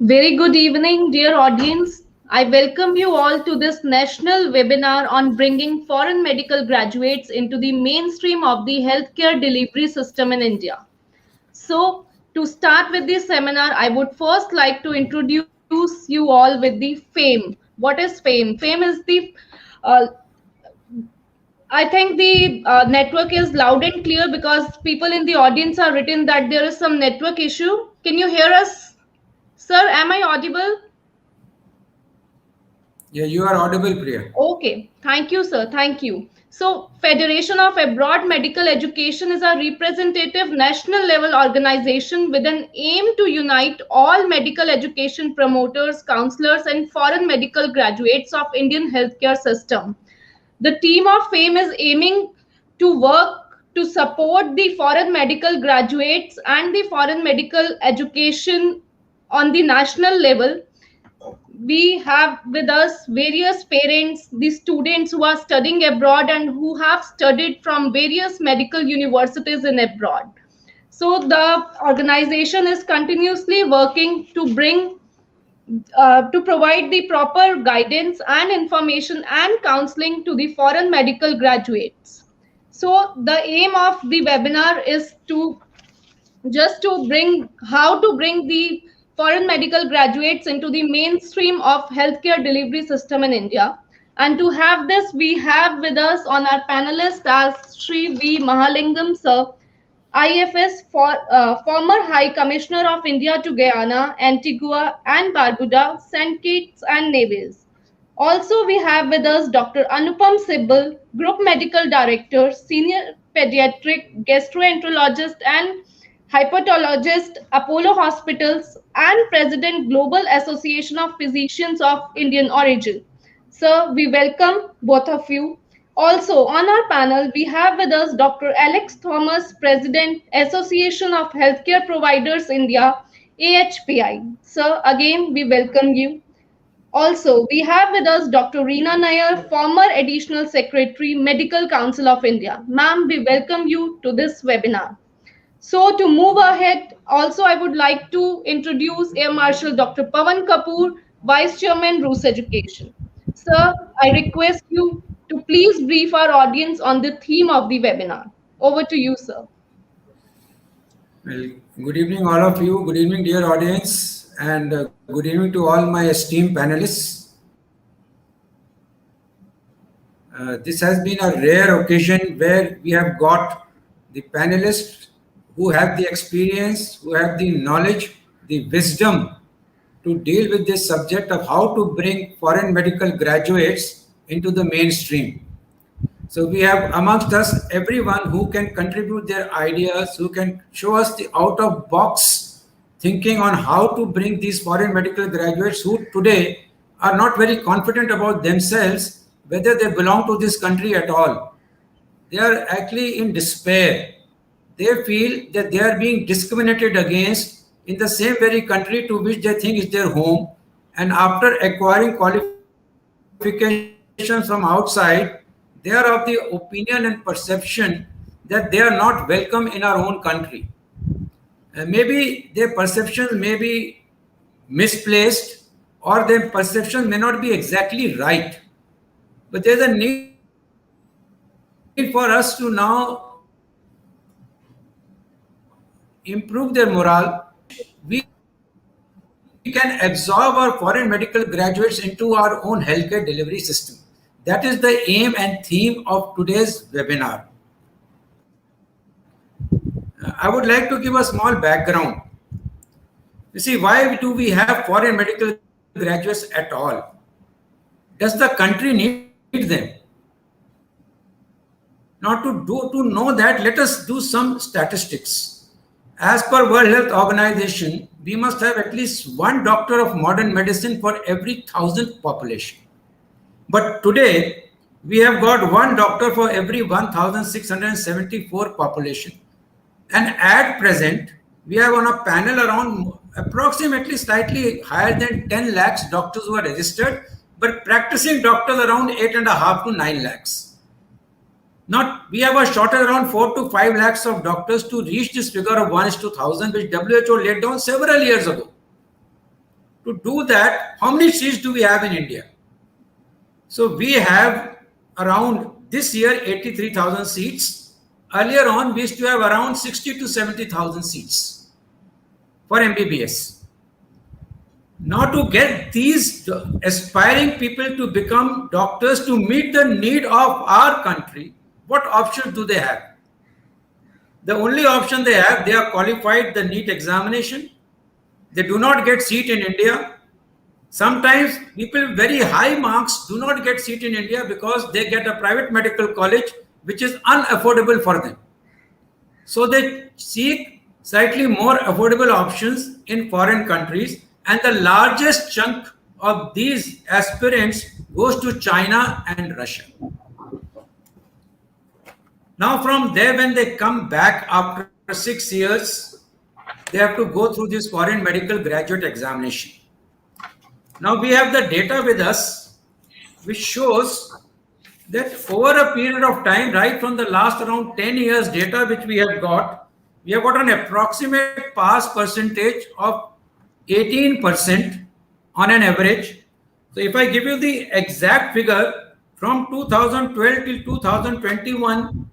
Very good evening, dear audience. I welcome you all to this national webinar on bringing foreign medical graduates into the mainstream of the healthcare delivery system in India. So, to start with this seminar, I would first like to introduce you all with the FAME. What is FAME? FAME is the uh, I think the network is loud and clear because people in the audience are written that there is some network issue. Can you hear us, sir? Am I audible? Yeah, you are audible, Priya. Okay, thank you, sir. Thank you. So, Federation of Abroad Medical Education is a representative national level organization with an aim to unite all medical education promoters, counselors, and foreign medical graduates of Indian healthcare system. The team of FAME is aiming to work to support the foreign medical graduates and the foreign medical education on the national level. We have with us various parents, the students who are studying abroad and who have studied from various medical universities in abroad. So the organization is continuously working to bring to provide the proper guidance and information and counseling to the foreign medical graduates. So the aim of the webinar is to just to bring how to bring the foreign medical graduates into the mainstream of healthcare delivery system in India. And to have this, we have with us on our panelist as Shri Mahalingam sir, IFS former High Commissioner of India to Guyana, Antigua and Barbuda, St. Kitts and Nevis. Also, we have with us Dr. Anupam Sibal, Group Medical Director, Senior Pediatric Gastroenterologist and Hepatologist, Apollo Hospitals, and President Global Association of Physicians of Indian Origin. Sir, we welcome both of you. Also, on our panel, we have with us Dr. Alex Thomas, President, Association of Healthcare Providers India, AHPI. Sir, again, we welcome you. Also, we have with us Dr. Reena Nayyar, former Additional Secretary, Medical Council of India. Ma'am, we welcome you to this webinar. So to move ahead, also I would like to introduce Air Marshal Dr. Pawan Kapoor, Vice Chairman, Rules Education. Sir, I request you to please brief our audience on the theme of the webinar. Over to you, sir. Well, good evening, all of you. Good evening, dear audience, and good evening to all my esteemed panelists. This has been a rare occasion where we have got the panelists who have the experience, who have the knowledge, the wisdom to deal with this subject of how to bring foreign medical graduates into the mainstream. So we have amongst us everyone who can contribute their ideas, who can show us the out-of-box thinking on how to bring these foreign medical graduates who today are not very confident about themselves, whether they belong to this country at all. They are actually in despair. They feel that they are being discriminated against in the same very country to which they think is their home. And after acquiring qualifications from outside, they are of the opinion and perception that they are not welcome in our own country. Maybe their perceptions may be misplaced or their perceptions may not be exactly right. But there's a need for us to now improve their morale. We can absorb our foreign medical graduates into our own healthcare delivery system. That is the aim and theme of today's webinar. I would like to give a small background. You see, why do we have foreign medical graduates at all? Does the country need them? Now, to know that, let us do some statistics. As per World Health Organization, we must have at least one doctor of modern medicine for every 1,000 population. But today, we have got one doctor for every 1,674 population. And at present, we have on a panel around approximately slightly higher than 10 lakhs doctors who are registered, but practicing doctors around 8.5 to 9 lakhs. Now, we have a shortage around 4 to 5 lakhs of doctors to reach this figure of 1:1,000, which WHO laid down several years ago. to do that, how many seats do we have in India? So we have around this year 83,000 seats. Earlier on, we used to have around 60 to 70,000 seats for MBBS. Now, to get these aspiring people to become doctors to meet the need of our country, what options do they have? The only option they have, they are qualified the NEET examination. They do not get seat in India. Sometimes people with very high marks do not get seat in India because they get a private medical college which is unaffordable for them. So they seek slightly more affordable options in foreign countries, and the largest chunk of these aspirants goes to China and Russia. Now from there, when they come back after 6 years, they have to go through this foreign medical graduate examination. Now we have the data with us, which shows that over a period of time, right from the last around 10 years data which we have got an approximate pass percentage of 18% on an average. So if I give you the exact figure, from 2012 till 2021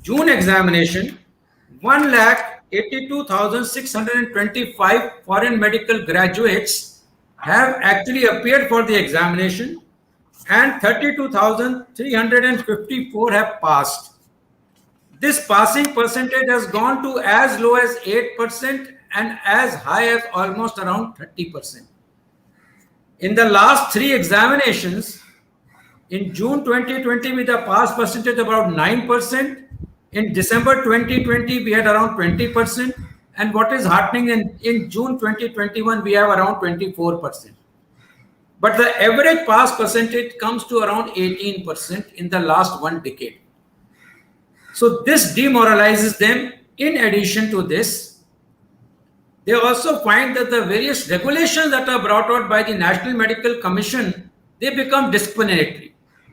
June examination, 1,82,625 foreign medical graduates have actually appeared for the examination, and 32,354 have passed. This passing percentage has gone to as low as 8% and as high as almost around 30%. In the last 3 examinations, in June 2020, with a pass percentage about 9%. In December 2020, we had around 20%. And what is happening in June 2021, we have around 24%. But the average pass percentage comes to around 18% in the last 1 decade. So this demoralizes them. In addition to this, they also find that the various regulations that are brought out by the National Medical Commission, they become discriminatory.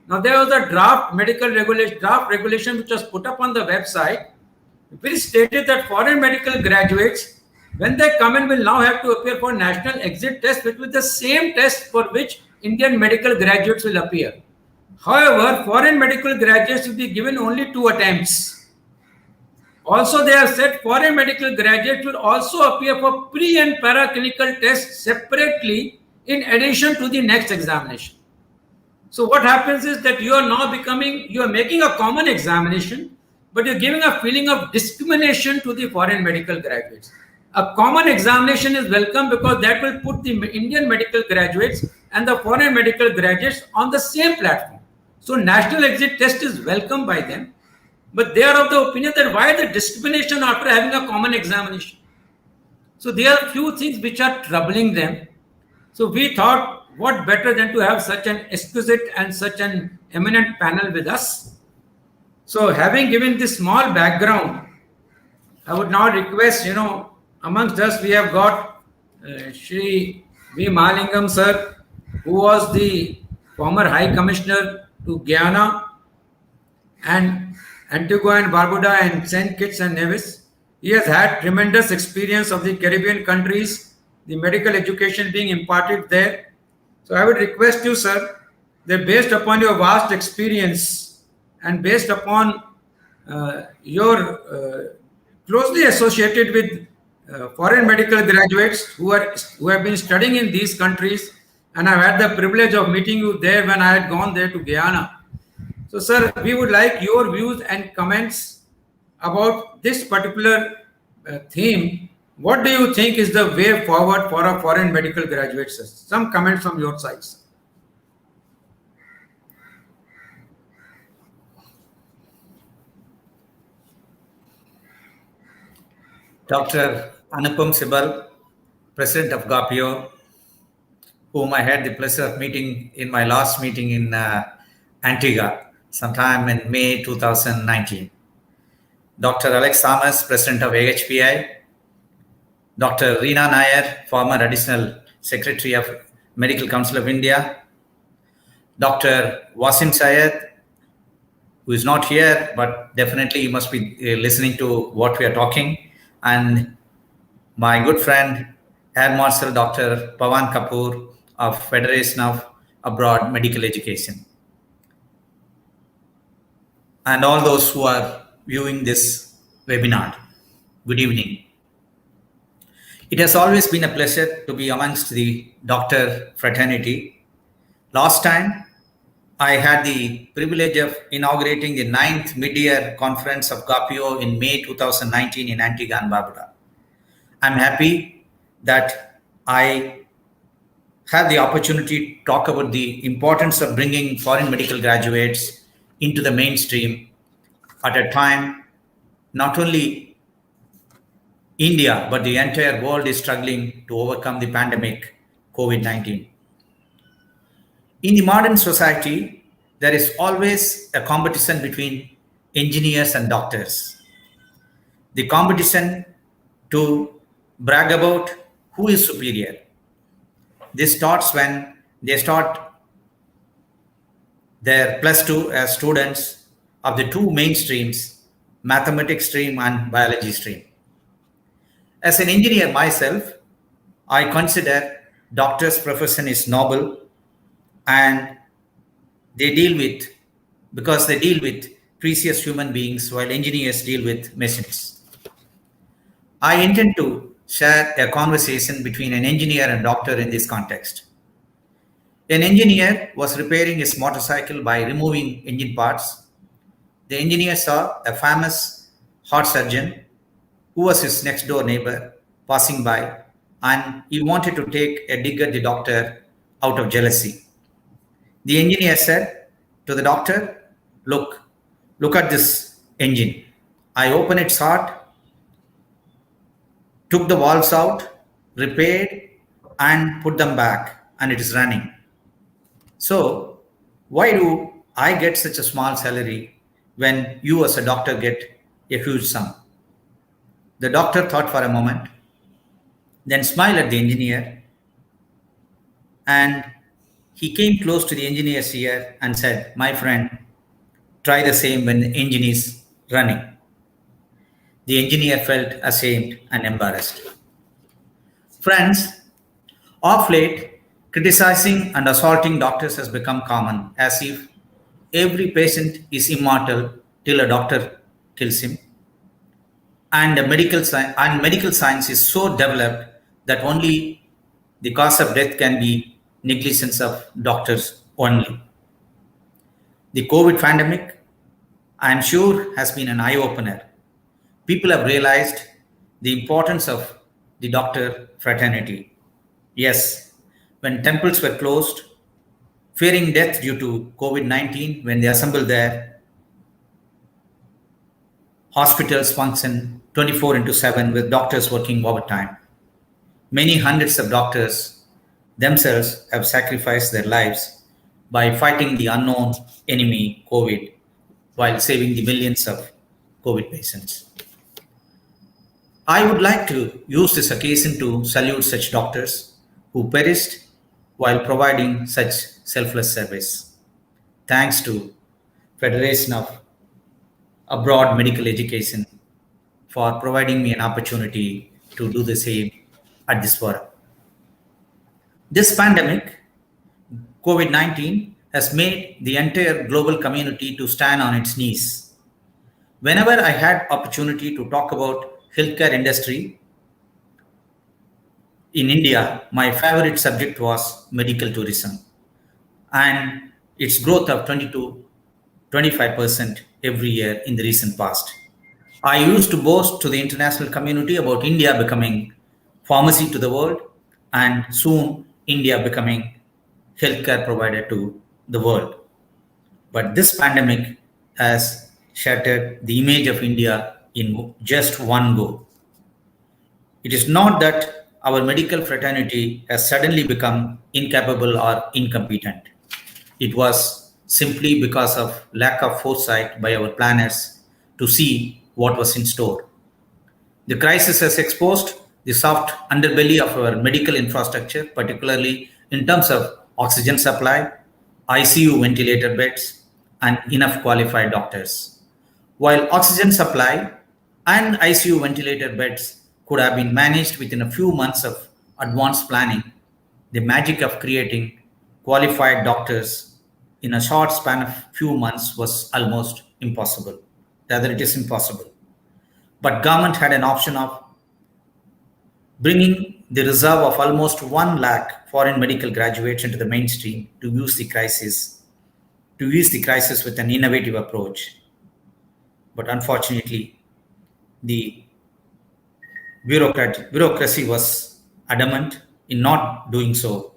Now, there was a draft regulation which was put up on the website, which stated that foreign medical graduates, when they come in, will now have to appear for national exit test, which is the same test for which Indian medical graduates will appear. However, foreign medical graduates will be given only 2 attempts. Also, they have said foreign medical graduates will also appear for pre and paraclinical tests separately in addition to the next examination. So what happens is that you are making a common examination, but you're giving a feeling of discrimination to the foreign medical graduates. A common examination is welcome because that will put the Indian medical graduates and the foreign medical graduates on the same platform. So national exit test is welcome by them, but they are of the opinion that why the discrimination after having a common examination? So there are a few things which are troubling them. So we thought, what better than to have such an exquisite and such an eminent panel with us. So having given this small background, I would now request, amongst us we have got Shri V. Mahalingam sir, who was the former High Commissioner to Guyana and Antigua and Barbuda and St. Kitts and Nevis. He has had tremendous experience of the Caribbean countries, the medical education being imparted there. So I would request you, sir, that based upon your vast experience and based upon your closely associated with foreign medical graduates who have been studying in these countries, and I've had the privilege of meeting you there when I had gone there to Guyana. So, sir, we would like your views and comments about this particular theme. What do you think is the way forward for a foreign medical graduate, sir? Some comments from your side, sir. Dr. Anupam Sibal, President of GAPIO, whom I had the pleasure of meeting in my last meeting in Antigua, sometime in May 2019. Dr. Alex Thomas, President of AHPI, Dr. Reena Nayyar, former Additional Secretary of Medical Council of India, Dr. Wasim Syed, who is not here, but definitely he must be listening to what we are talking, and my good friend Air Marshal Dr. Pawan Kapoor of Federation of Abroad Medical Education, and all those who are viewing this webinar. Good evening. It has always been a pleasure to be amongst the doctor fraternity. Last time, I had the privilege of inaugurating the 9th mid-year conference of GAPIO in May 2019 in Antigua and Barbuda. I'm happy that I have the opportunity to talk about the importance of bringing foreign medical graduates into the mainstream at a time not only India, but the entire world is struggling to overcome the pandemic, COVID-19. In the modern society, there is always a competition between engineers and doctors. The competition to brag about who is superior. This starts when they start their +2 as students of the two main streams, mathematics stream and biology stream. As an engineer myself, I consider doctor's profession is noble, and they deal with precious human beings, while engineers deal with machines. I intend to share a conversation between an engineer and doctor in this context. An engineer was repairing his motorcycle by removing engine parts. The engineer saw a famous heart surgeon who was his next door neighbor passing by, and he wanted to take a dig at the doctor out of jealousy. The engineer said to the doctor, look at this engine. I opened its heart, took the valves out, repaired, and put them back, and it is running. So why do I get such a small salary when you as a doctor get a huge sum? The doctor thought for a moment, then smiled at the engineer, and he came close to the engineer's ear and said, my friend, try the same when the engine is running. The engineer felt ashamed and embarrassed. Friends, of late, criticizing and assaulting doctors has become common, as if every patient is immortal till a doctor kills him. And medical science is so developed that only the cause of death can be negligence of doctors only. The COVID pandemic, I am sure, has been an eye-opener. People have realized the importance of the doctor fraternity. Yes, when temples were closed, fearing death due to COVID-19, when they assembled there, hospitals function 24/7 with doctors working overtime. Many hundreds of doctors themselves have sacrificed their lives by fighting the unknown enemy, COVID, while saving the millions of COVID patients. I would like to use this occasion to salute such doctors who perished while providing such selfless service. Thanks to Federation of Abroad Medical Education for providing me an opportunity to do the same at this forum. This pandemic, COVID-19, has made the entire global community to stand on its knees. Whenever I had opportunity to talk about healthcare industry in India, my favorite subject was medical tourism and its growth of 20 to 25% every year in the recent past. I used to boast to the international community about India becoming pharmacy to the world, and soon India becoming healthcare provider to the world. But this pandemic has shattered the image of India in just one go. It is not that our medical fraternity has suddenly become incapable or incompetent. It was simply because of lack of foresight by our planners to see what was in store. The crisis has exposed the soft underbelly of our medical infrastructure, particularly in terms of oxygen supply, ICU ventilator beds, and enough qualified doctors. While oxygen supply and ICU ventilator beds could have been managed within a few months of advanced planning, the magic of creating qualified doctors in a short span of few months was almost impossible. Rather, it is impossible. But government had an option of bringing the reserve of almost 1 lakh foreign medical graduates into the mainstream to use the crisis with an innovative approach. But unfortunately, the bureaucracy was adamant in not doing so,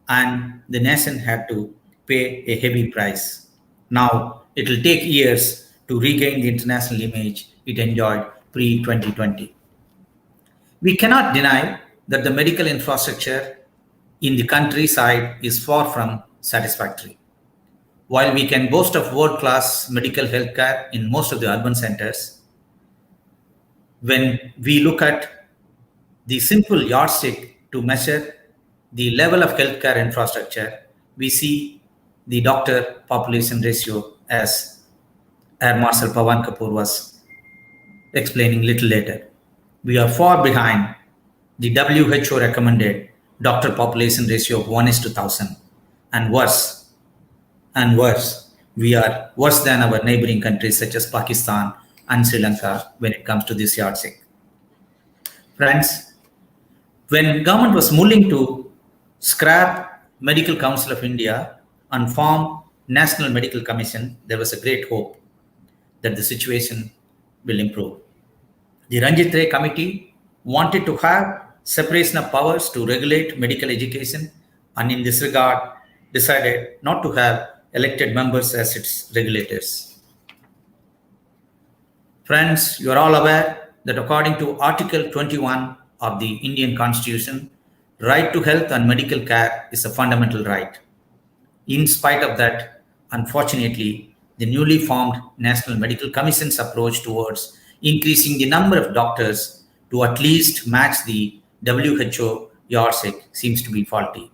and the nation had to pay a heavy price. Now, it will take years to regain the international image it enjoyed pre 2020. We cannot deny that the medical infrastructure in the countryside is far from satisfactory. While we can boast of world-class medical healthcare in most of the urban centers, when we look at the simple yardstick to measure the level of healthcare infrastructure, we see the doctor population ratio as Air Marshal Pawan Kapoor was explaining little later. We are far behind the WHO recommended doctor population ratio of 1:1,000, and worse, we are worse than our neighboring countries such as Pakistan and Sri Lanka when it comes to this yardstick. Friends, when government was mulling to scrap Medical Council of India and form National Medical Commission, there was a great hope that the situation will improve. The Ranjit Ray Committee wanted to have separation of powers to regulate medical education, and in this regard decided not to have elected members as its regulators. Friends, you are all aware that according to Article 21 of the Indian Constitution, right to health and medical care is a fundamental right. In spite of that, unfortunately, the newly formed National Medical Commission's approach towards increasing the number of doctors to at least match the WHO yardstick seems to be faulty.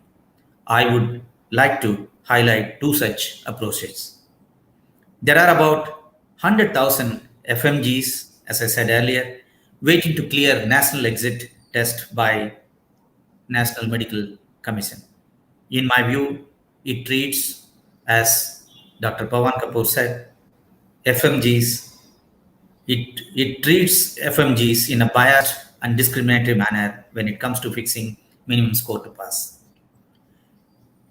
I would like to highlight two such approaches. There are about 100,000 FMGs, as I said earlier, waiting to clear national exit test by National Medical Commission. In my view, it treats, as Dr. Pawan Kapoor said, it treats FMGs in a biased and discriminatory manner when it comes to fixing minimum score to pass.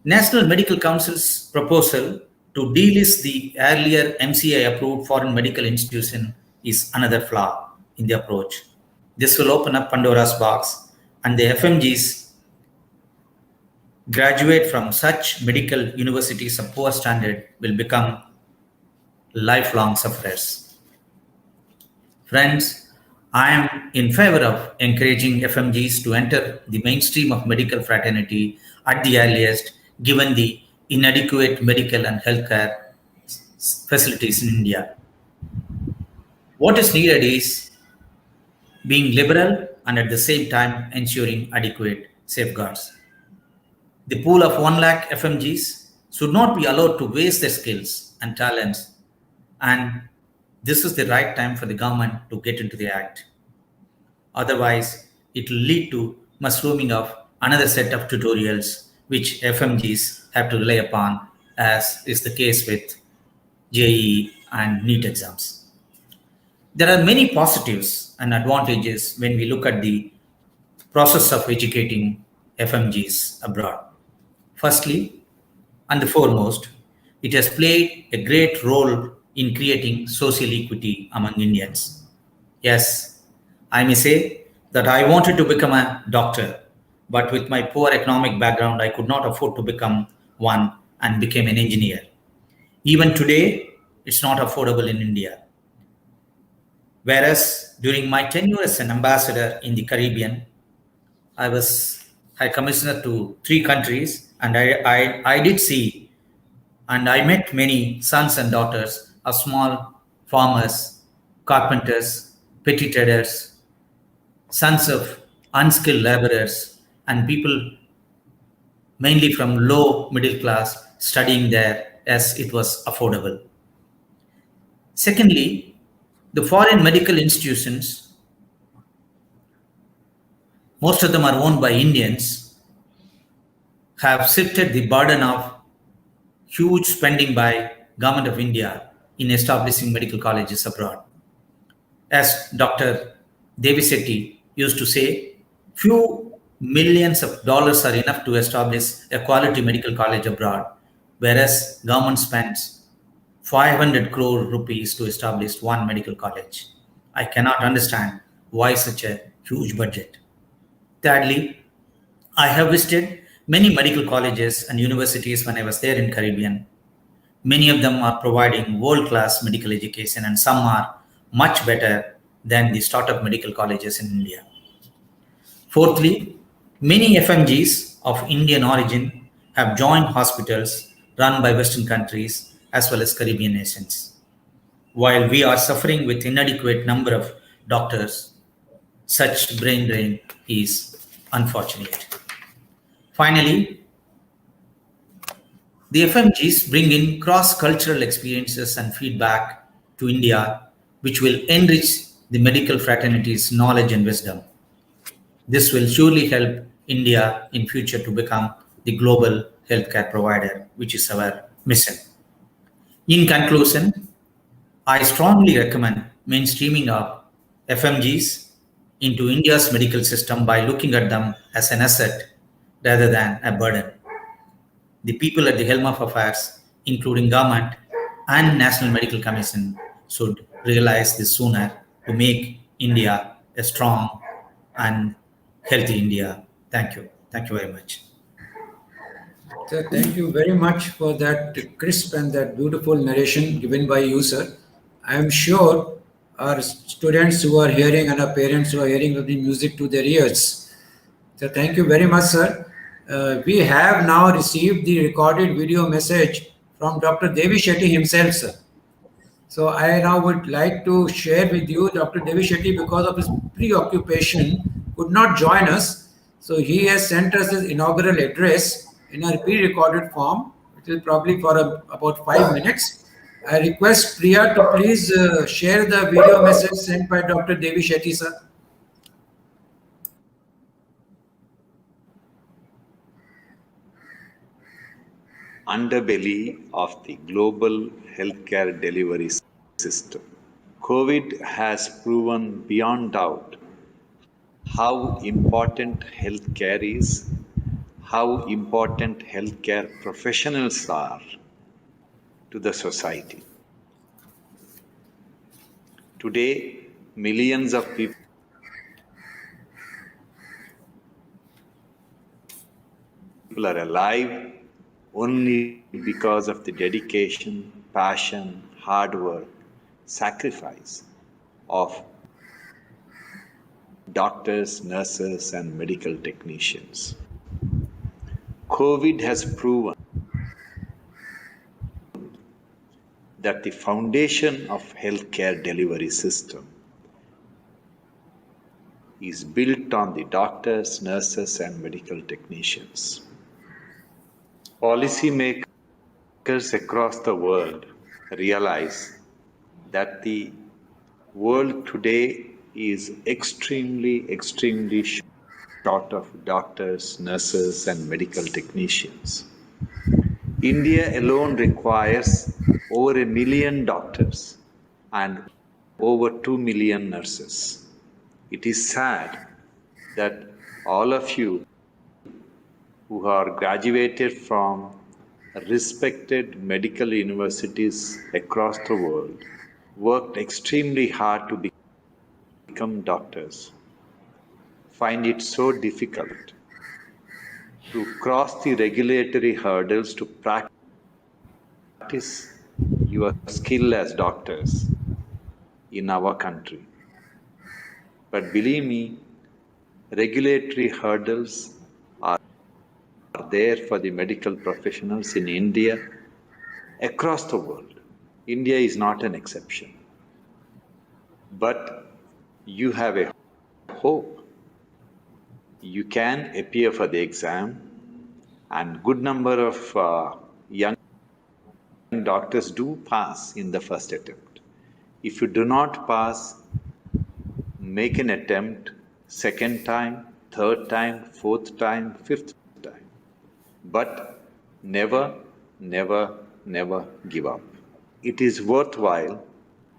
National Medical Council's proposal to delist the earlier MCA-approved foreign medical institution is another flaw in the approach. This will open up Pandora's box, and the FMGs graduate from such medical universities of poor standard will become lifelong sufferers. Friends, I am in favor of encouraging FMGs to enter the mainstream of medical fraternity at the earliest, given the inadequate medical and healthcare facilities in India. What is needed is being liberal and at the same time ensuring adequate safeguards. The pool of 1 lakh FMGs should not be allowed to waste their skills and talents, and this is the right time for the government to get into the act. Otherwise, it will lead to mushrooming of another set of tutorials which FMGs have to rely upon, as is the case with JEE and NEET exams. There are many positives and advantages when we look at the process of educating FMGs abroad. Firstly, and the foremost, it has played a great role in creating social equity among Indians. Yes, I may say that I wanted to become a doctor, but with my poor economic background, I could not afford to become one and became an engineer. Even today, it's not affordable in India. Whereas during my tenure as an ambassador in the Caribbean, I was High Commissioner to 3 countries, and I did see and I met many sons and daughters of small farmers, carpenters, petty traders, sons of unskilled laborers, and people mainly from low middle class studying there as it was affordable. Secondly, the foreign medical institutions most of them are owned by Indians, have shifted the burden of huge spending by Government of India in establishing medical colleges abroad. As Dr. Devisetti used to say, few millions of dollars are enough to establish a quality medical college abroad, whereas government spends 500 crore rupees to establish one medical college. I cannot understand why such a huge budget. Thirdly, I have visited many medical colleges and universities when I was there in Caribbean. Many of them are providing world-class medical education and some are much better than the startup medical colleges in India. Fourthly, many FMGs of Indian origin have joined hospitals run by Western countries as well as Caribbean nations. While we are suffering with inadequate number of doctors, such brain drain is unfortunate. Finally, the FMGs bring in cross-cultural experiences and feedback to India, which will enrich the medical fraternity's knowledge and wisdom. This will surely help India in future to become the global healthcare provider, which is our mission. In conclusion, I strongly recommend mainstreaming of FMGs into India's medical system by looking at them as an asset rather than a burden. The people at the helm of affairs, including government and National Medical Commission, should realize this sooner to make India a strong and healthy India. Thank you. Thank you very much. Sir, thank you very much for that crisp and that beautiful narration given by you, sir. I am sure our students who are hearing and our parents who are hearing will be music to their ears. So thank you very much, sir. We have now received the recorded video message from Dr. Devishetty himself, sir. So I now would like to share with you Dr. Devishetty, because of his preoccupation, could not join us. So he has sent us his inaugural address in a pre-recorded form, which is probably for about 5 minutes. I request Priya to please share the video message sent by Dr. Devishetty, sir. Underbelly of the global healthcare delivery system. COVID has proven beyond doubt how important healthcare is, how important healthcare professionals are to the society. Today, millions of people are alive only because of the dedication, passion, hard work, sacrifice of doctors, nurses, and medical technicians. COVID has proven that the foundation of healthcare delivery system is built on the doctors, nurses, and medical technicians. Policymakers across the world realize that the world today is extremely short of doctors, nurses, and medical technicians. India alone requires over 1 million doctors and over 2 million nurses. It is sad that all of you who are graduated from respected medical universities across the world worked extremely hard to become doctors, find it so difficult to cross the regulatory hurdles to practice your skill as doctors in our country. But believe me, regulatory hurdles are there for the medical professionals in India, across the world. India is not an exception. But you have a hope. You can appear for the exam, and good number of young doctors do pass in the first attempt. If you do not pass, make an attempt second time, third time, fourth time, fifth time. But never, never, never give up. It is worthwhile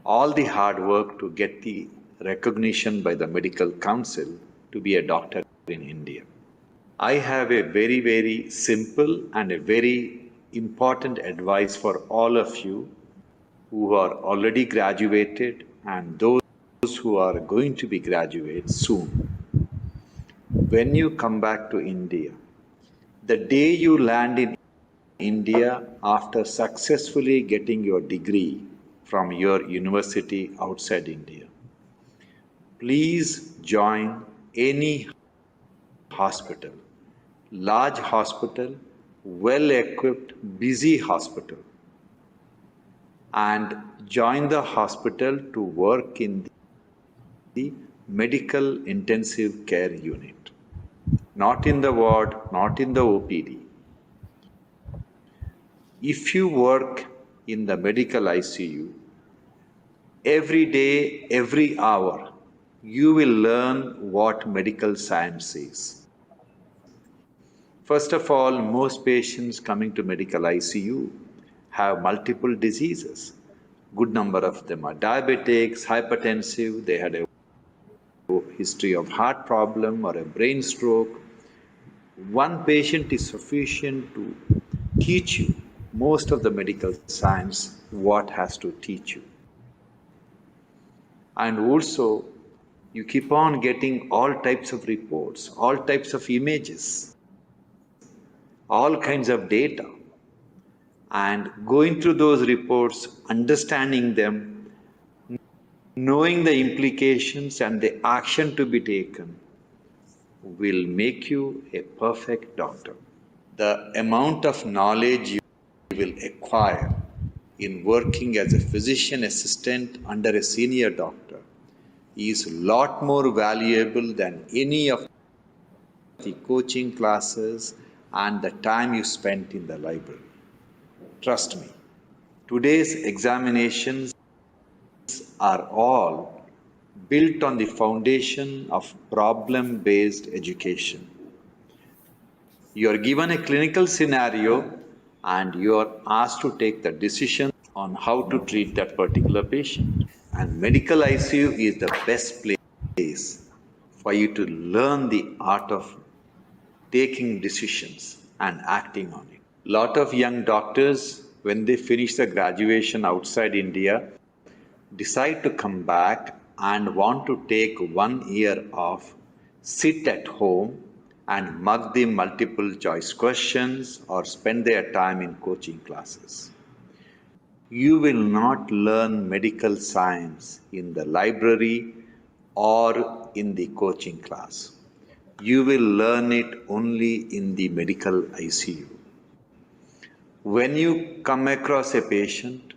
all the hard work to get the recognition by the medical council to be a doctor in India. I have a very, very simple and a very important advice for all of you who are already graduated and those who are going to be graduates soon. When you come back to India, the day you land in India after successfully getting your degree from your university outside India, please join any hospital, large hospital, well equipped, busy hospital, and join the hospital to work in the medical intensive care unit. Not in the ward, not in the OPD. If you work in the medical ICU, every day, every hour, you will learn what medical science is. First of all, most patients coming to medical ICU have multiple diseases. Good number of them are diabetics, hypertensive, they had a history of heart problem or a brain stroke. One patient is sufficient to teach you most of the medical science what has to teach you. And also, you keep on getting all types of reports, all types of images, all kinds of data. And going through those reports, understanding them, knowing the implications and the action to be taken will make you a perfect doctor. The amount of knowledge you will acquire in working as a physician assistant under a senior doctor is a lot more valuable than any of the coaching classes and the time you spent in the library. Trust me, today's examinations are all built on the foundation of problem-based education. You are given a clinical scenario and you are asked to take the decision on how to treat that particular patient. And medical ICU is the best place for you to learn the art of taking decisions and acting on it. Lot of young doctors, when they finish the graduation outside India, decide to come back and want to take 1 year off, sit at home and mug the multiple choice questions or spend their time in coaching classes. You will not learn medical science in the library or in the coaching class. You will learn it only in the medical ICU. When you come across a patient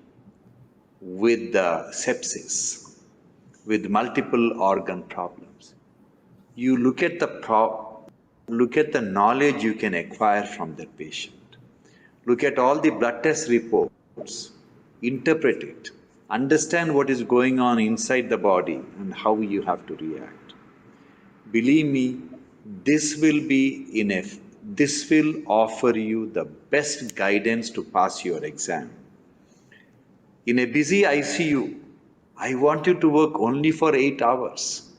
with sepsis, with multiple organ problems, you look at the knowledge you can acquire from that patient. Look at all the blood test reports, interpret it, understand what is going on inside the body and how you have to react. Believe me, this will offer you the best guidance to pass your exam. In a busy ICU, I want you to work only for 8 hours.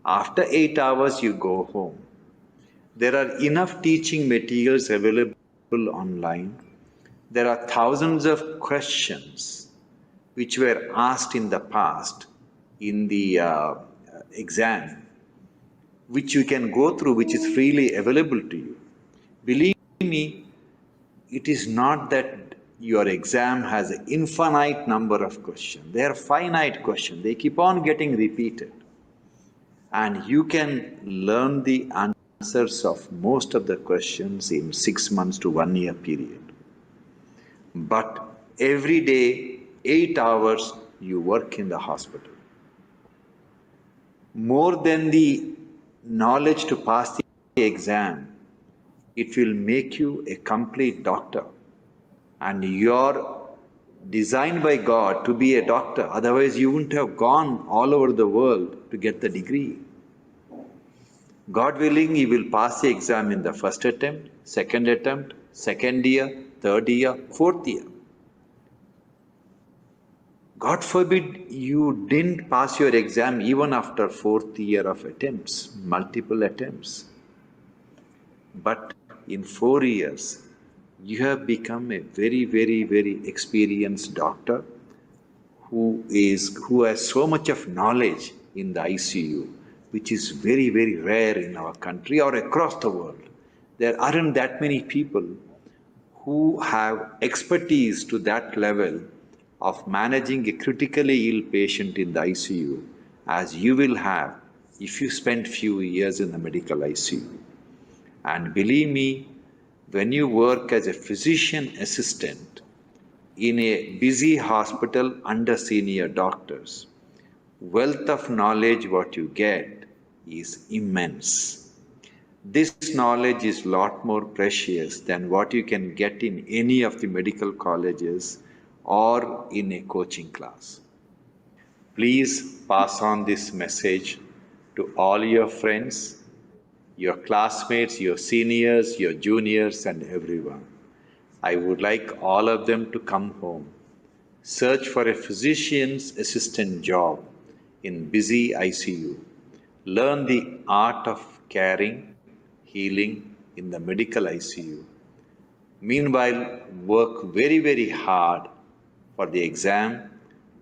After 8 hours, you go home. There are enough teaching materials available online. There are thousands of questions which were asked in the past in the exam, which you can go through, which is freely available to you. Believe me, it is not that your exam has an infinite number of questions. They are finite questions. They keep on getting repeated. And you can learn the answers of most of the questions in 6 months to 1 year period. But every day, 8 hours, you work in the hospital. More than the knowledge to pass the exam, it will make you a complete doctor. And you're designed by God to be a doctor. Otherwise, you wouldn't have gone all over the world to get the degree. God willing, he will pass the exam in the first attempt, second year, third year, fourth year. God forbid you didn't pass your exam even after fourth year of attempts, multiple attempts. But in 4 years, you have become a very, very, very experienced doctor who has so much of knowledge in the ICU, which is very, very rare in our country or across the world. There aren't that many people who have expertise to that level of managing a critically ill patient in the ICU as you will have if you spend few years in the medical ICU. And believe me, when you work as a physician assistant in a busy hospital under senior doctors, wealth of knowledge what you get is immense. This knowledge is a lot more precious than what you can get in any of the medical colleges or in a coaching class. Please pass on this message to all your friends, your classmates, your seniors, your juniors, and everyone. I would like all of them to come home, search for a physician's assistant job in busy ICU, learn the art of caring, healing in the medical ICU. Meanwhile, work very, very hard for the exam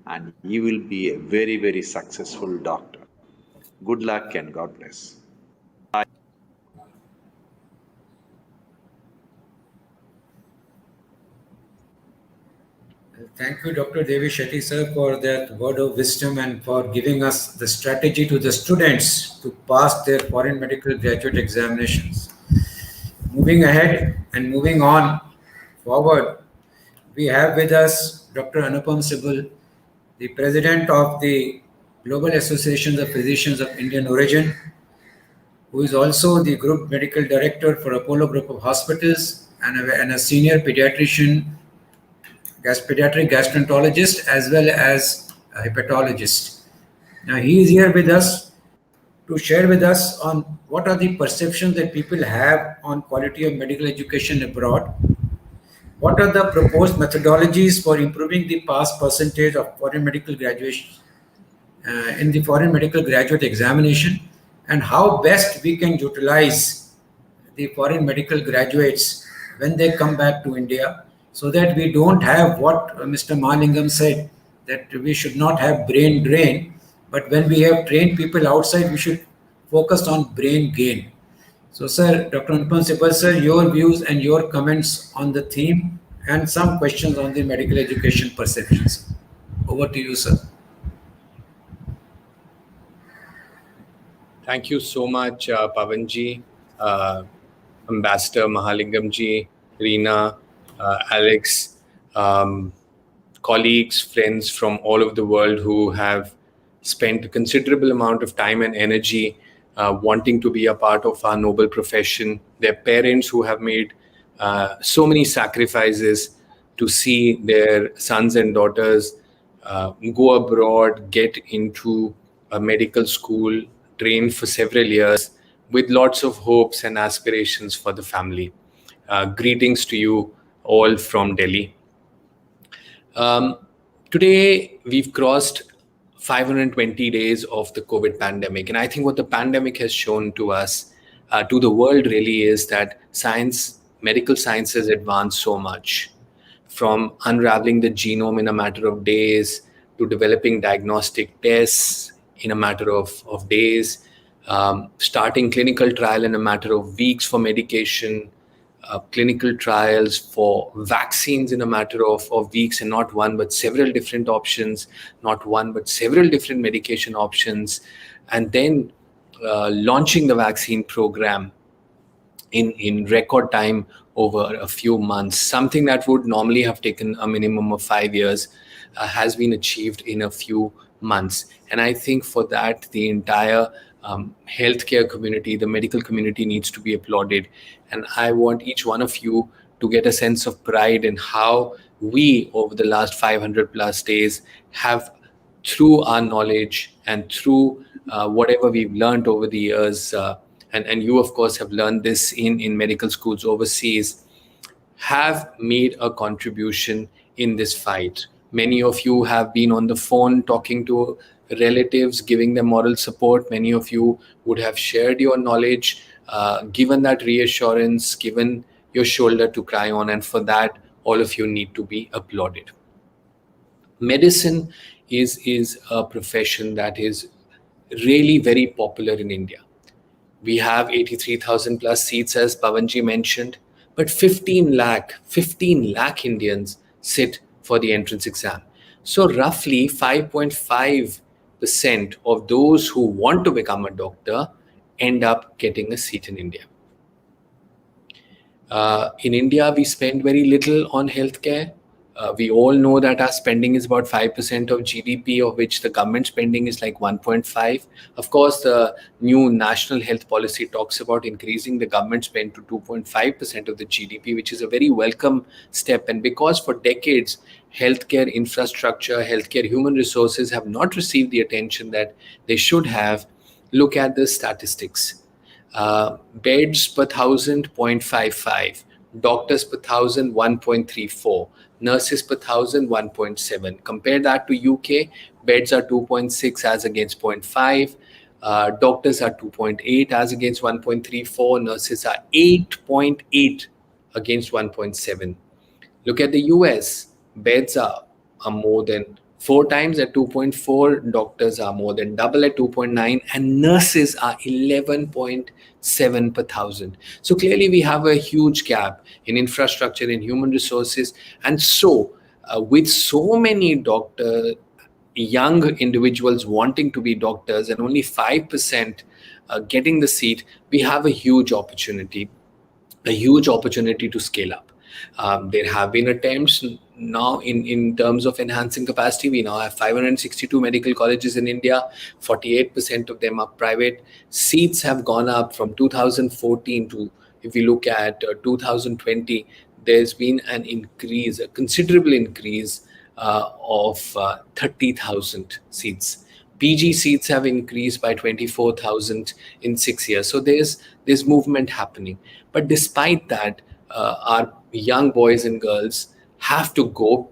and you will be a very, very successful doctor. Good luck and God bless. Thank you, Dr. Devi Shetty sir, for that word of wisdom and for giving us the strategy to the students to pass their foreign medical graduate examinations. Moving ahead and moving on forward, we have with us Dr. Anupam Sibal, the president of the Global Association of Physicians of Indian Origin, who is also the group medical director for Apollo Group of Hospitals and a senior pediatric gastroenterologist as well as a hepatologist. Now he is here with us to share with us on what are the perceptions that people have on quality of medical education abroad. What are the proposed methodologies for improving the pass percentage of foreign medical graduations in the foreign medical graduate examination, and how best we can utilize the foreign medical graduates when they come back to India, so that we don't have what Mr. Mahalingam said, that we should not have brain drain, but when we have trained people outside, we should focus on brain gain. So, sir, Dr. Anupam Sibal, sir, your views and your comments on the theme and some questions on the medical education perceptions. Over to you, sir. Thank you so much, Pawanji, Ambassador Mahalingamji, Reena, Alex, colleagues, friends from all over the world who have spent a considerable amount of time and energy wanting to be a part of our noble profession. Their parents who have made so many sacrifices to see their sons and daughters go abroad, get into a medical school, train for several years with lots of hopes and aspirations for the family. Greetings to you all from Delhi. Today, we've crossed 520 days of the COVID pandemic. And I think what the pandemic has shown to us, to the world really, is that medical science has advanced so much. From unraveling the genome in a matter of days to developing diagnostic tests in a matter of days, starting clinical trial in a matter of weeks for medication, clinical trials for vaccines in a matter of weeks, and not one but several different options, not one but several different medication options, and then launching the vaccine program in record time over a few months. Something that would normally have taken a minimum of 5 years has been achieved in a few months. And I think for that, the entire healthcare community, the medical community needs to be applauded. And I want each one of you to get a sense of pride in how we, over the last 500 plus days, have, through our knowledge and through whatever we've learned over the years, and you of course have learned this in medical schools overseas, have made a contribution in this fight. Many of you have been on the phone talking to relatives, giving them moral support. Many of you would have shared your knowledge, given that reassurance, given your shoulder to cry on, and for that, all of you need to be applauded. Medicine is a profession that is really very popular in India. We have 83,000 plus seats, as Pawanji mentioned, but 15 lakh Indians sit for the entrance exam. So roughly 5.5% of those who want to become a doctor end up getting a seat in India. In India, we spend very little on healthcare. We all know that our spending is about 5% of GDP, of which the government spending is like 1.5. Of course, the new national health policy talks about increasing the government spend to 2.5% of the GDP, which is a very welcome step. And because for decades, healthcare infrastructure, healthcare human resources have not received the attention that they should have, look at the statistics. Beds per 1,000, 0.55. Doctors per 1,000, 1.34. Nurses per 1,000, 1.7. Compare that to UK, beds are 2.6 as against 0.5. Doctors are 2.8 as against 1.34. Nurses are 8.8 against 1.7. Look at the US, beds are more than 4 times at 2.4, doctors are more than double at 2.9, and nurses are 11.7 per 1,000. So clearly we have a huge gap in infrastructure, in human resources. And so with so many young individuals wanting to be doctors and only 5% getting the seat, we have a huge opportunity to scale up. There have been attempts now in terms of enhancing capacity. We now have 562 medical colleges in India. 48% of them are private. Seats have gone up from 2014 to, if we look at 2020, there's been an increase, a considerable increase of 30,000 seats. PG seats have increased by 24,000 in 6 years. So there's movement happening. But despite that, our young boys and girls have to go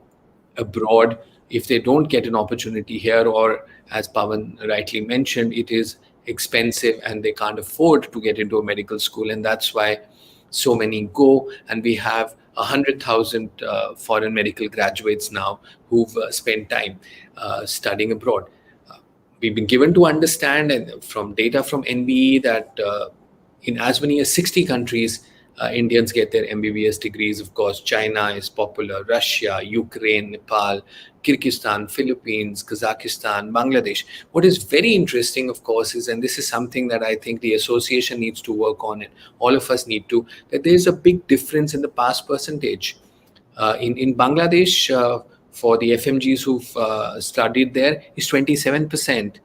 abroad if they don't get an opportunity here, or as Pawan rightly mentioned, it is expensive and they can't afford to get into a medical school, and that's why so many go. And we have 100,000 foreign medical graduates now who've spent time studying abroad. We've been given to understand, and from data from NBE, that in as many as 60 countries, Indians get their MBBS degrees. Of course, China is popular, Russia, Ukraine, Nepal, Kyrgyzstan, Philippines, Kazakhstan, Bangladesh. What is very interesting, of course, is, and this is something that I think the association needs to work on, and all of us need to, that there is a big difference in the pass percentage. In Bangladesh, for the FMGs who've studied there, is 27%.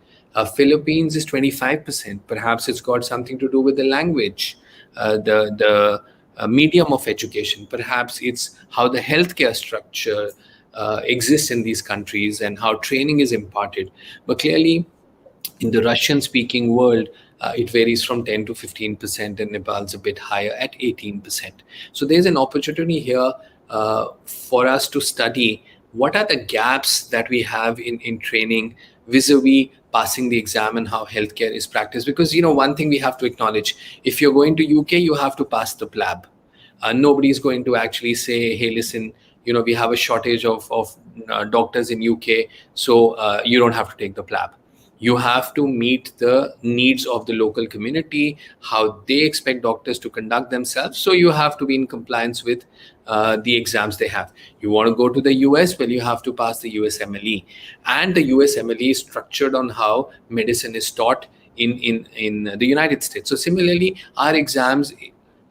Philippines is 25%. Perhaps it's got something to do with the language. The medium of education. Perhaps it's how the healthcare structure exists in these countries and how training is imparted. But clearly, in the Russian-speaking world, it varies from 10 to 15%, and Nepal's a bit higher at 18%. So there's an opportunity here for us to study what are the gaps that we have in training vis-a-vis passing the exam and how healthcare is practiced. Because, one thing we have to acknowledge, if you're going to UK, you have to pass the PLAB. Nobody's going to actually say, hey, listen, we have a shortage of doctors in UK, so you don't have to take the PLAB. You have to meet the needs of the local community, how they expect doctors to conduct themselves. So you have to be in compliance with the exams they have. You want to go to the US, well, you have to pass the USMLE. And the USMLE is structured on how medicine is taught in the United States. So similarly, our exams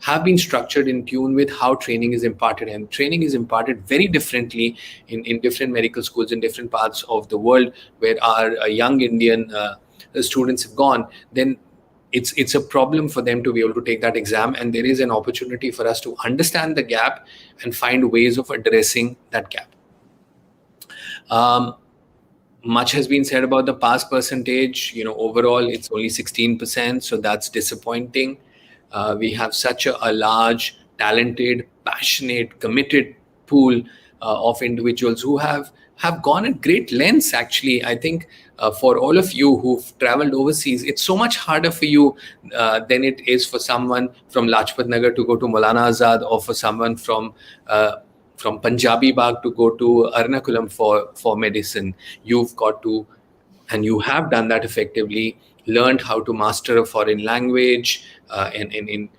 have been structured in tune with how training is imparted, and training is imparted very differently in different medical schools in different parts of the world where our young Indian students have gone. Then it's a problem for them to be able to take that exam, and there is an opportunity for us to understand the gap and find ways of addressing that gap. much has been said about the pass percentage. Overall, it's only 16%, so that's disappointing. We have such a large, talented, passionate, committed pool of individuals who have gone at great lengths. Actually, I think for all of you who've traveled overseas, it's so much harder for you than it is for someone from Lajpat Nagar to go to Maulana Azad, or for someone from Punjabi Bagh to go to Ernakulam for medicine. You've got to, and you have done that effectively, learned how to master a foreign language, in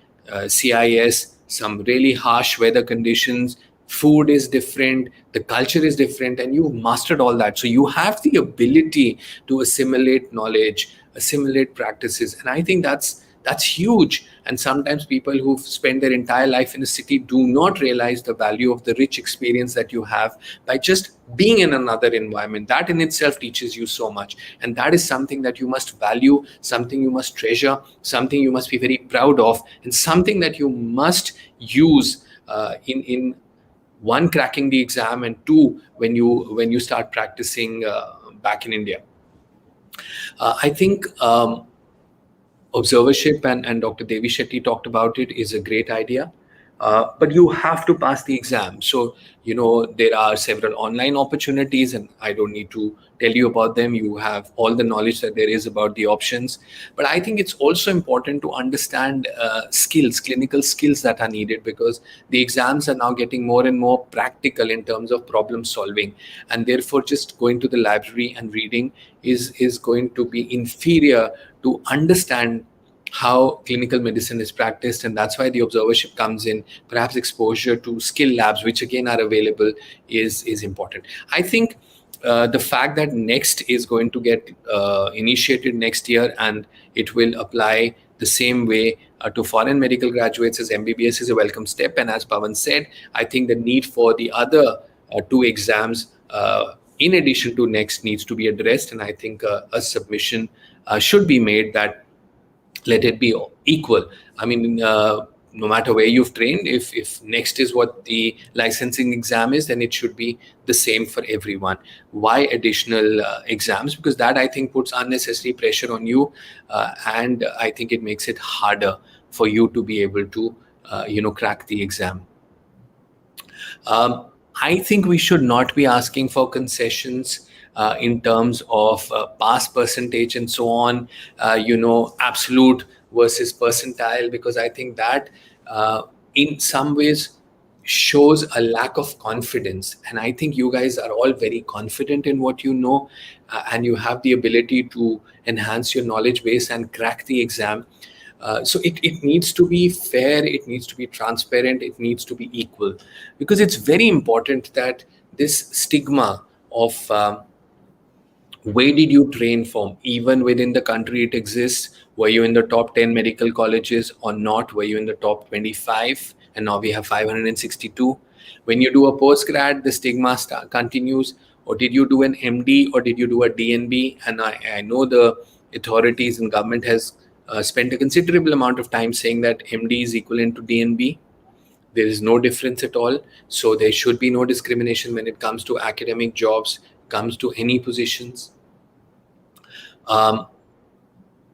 CIS, some really harsh weather conditions, food is different, the culture is different, and you've mastered all that. So you have the ability to assimilate knowledge, assimilate practices, and I think that's huge. And sometimes people who've spent their entire life in a city do not realize the value of the rich experience that you have by just being in another environment. That in itself teaches you so much, and that is something that you must value, something you must treasure, something you must be very proud of, and something that you must use in one, cracking the exam, and two, when you start practicing back in India. I think observership, and Dr. Devi Shetty talked about it, is a great idea. But you have to pass the exam. So, there are several online opportunities, and I don't need to tell you about them. You have all the knowledge that there is about the options. But I think it's also important to understand clinical skills that are needed, because the exams are now getting more and more practical in terms of problem solving. And therefore, just going to the library and reading is going to be inferior to understand how clinical medicine is practiced. And that's why the observership comes in. Perhaps exposure to skill labs, which again are available, is important. I think the fact that Next is going to get initiated next year, and it will apply the same way to foreign medical graduates as MBBS, is a welcome step. And as Pawan said, I think the need for the other two exams in addition to Next needs to be addressed. And I think a submission should be made that let it be equal. I mean, no matter where you've trained, if Next is what the licensing exam is, then it should be the same for everyone. Why additional exams? Because that, I think, puts unnecessary pressure on you, and I think it makes it harder for you to be able to, crack the exam. I think we should not be asking for concessions in terms of pass percentage and so on, absolute versus percentile, because I think that in some ways shows a lack of confidence. And I think you guys are all very confident in what you know, and you have the ability to enhance your knowledge base and crack the exam. So it needs to be fair, it needs to be transparent, it needs to be equal, because it's very important that this stigma of where did you train from, even within the country it exists. Were you in the top 10 medical colleges or not? Were you in the top 25? And now we have 562. When you do a postgrad, the stigma continues. Or did you do an MD, or did you do a DNB? And I know the authorities and government has spent a considerable amount of time saying that MD is equivalent to DNB. There is no difference at all. So there should be no discrimination when it comes to academic jobs, comes to any positions.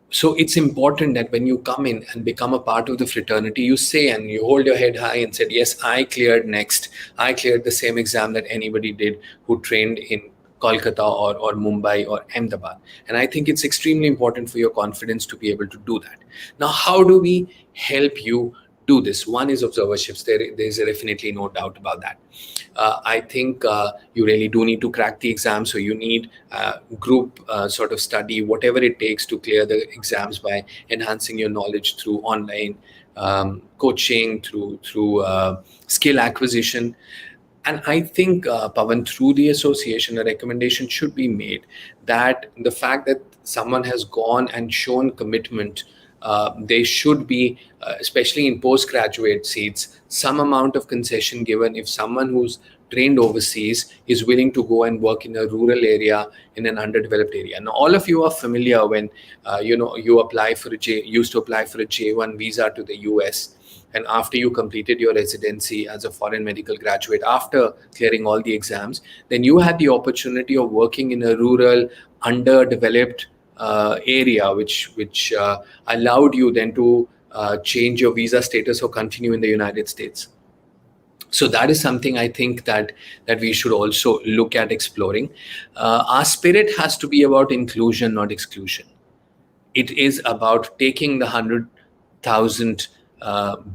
So it's important that when you come in and become a part of the fraternity, you say and you hold your head high and said, yes, I cleared Next. I cleared the same exam that anybody did who trained in Kolkata or Mumbai or Ahmedabad. And I think it's extremely important for your confidence to be able to do that. Now, how do we help you do this? One is observerships. There's definitely no doubt about that. I think you really do need to crack the exam. So you need group sort of study, whatever it takes to clear the exams by enhancing your knowledge through online coaching, through skill acquisition. And I think, Pawan, through the association, a recommendation should be made that the fact that someone has gone and shown commitment, there should be, especially in postgraduate seats, some amount of concession given if someone who's trained overseas is willing to go and work in a rural area, in an underdeveloped area. Now, all of you are familiar when you apply for used to apply for a J1 visa to the US. And after you completed your residency as a foreign medical graduate, after clearing all the exams, then you had the opportunity of working in a rural, underdeveloped area, which allowed you then to change your visa status or continue in the United States. So that is something I think that we should also look at exploring. Our spirit has to be about inclusion, not exclusion. It is about taking the 100,000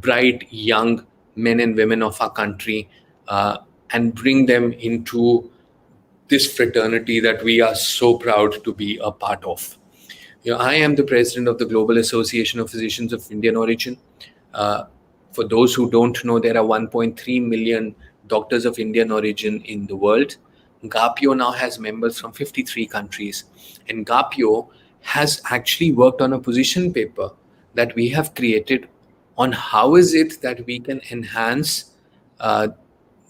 bright young men and women of our country and bring them into this fraternity that we are so proud to be a part of. I am the president of the Global Association of Physicians of Indian Origin. For those who don't know, there are 1.3 million doctors of Indian origin in the world. GAPIO now has members from 53 countries. And GAPIO has actually worked on a position paper that we have created on how is it that we can enhance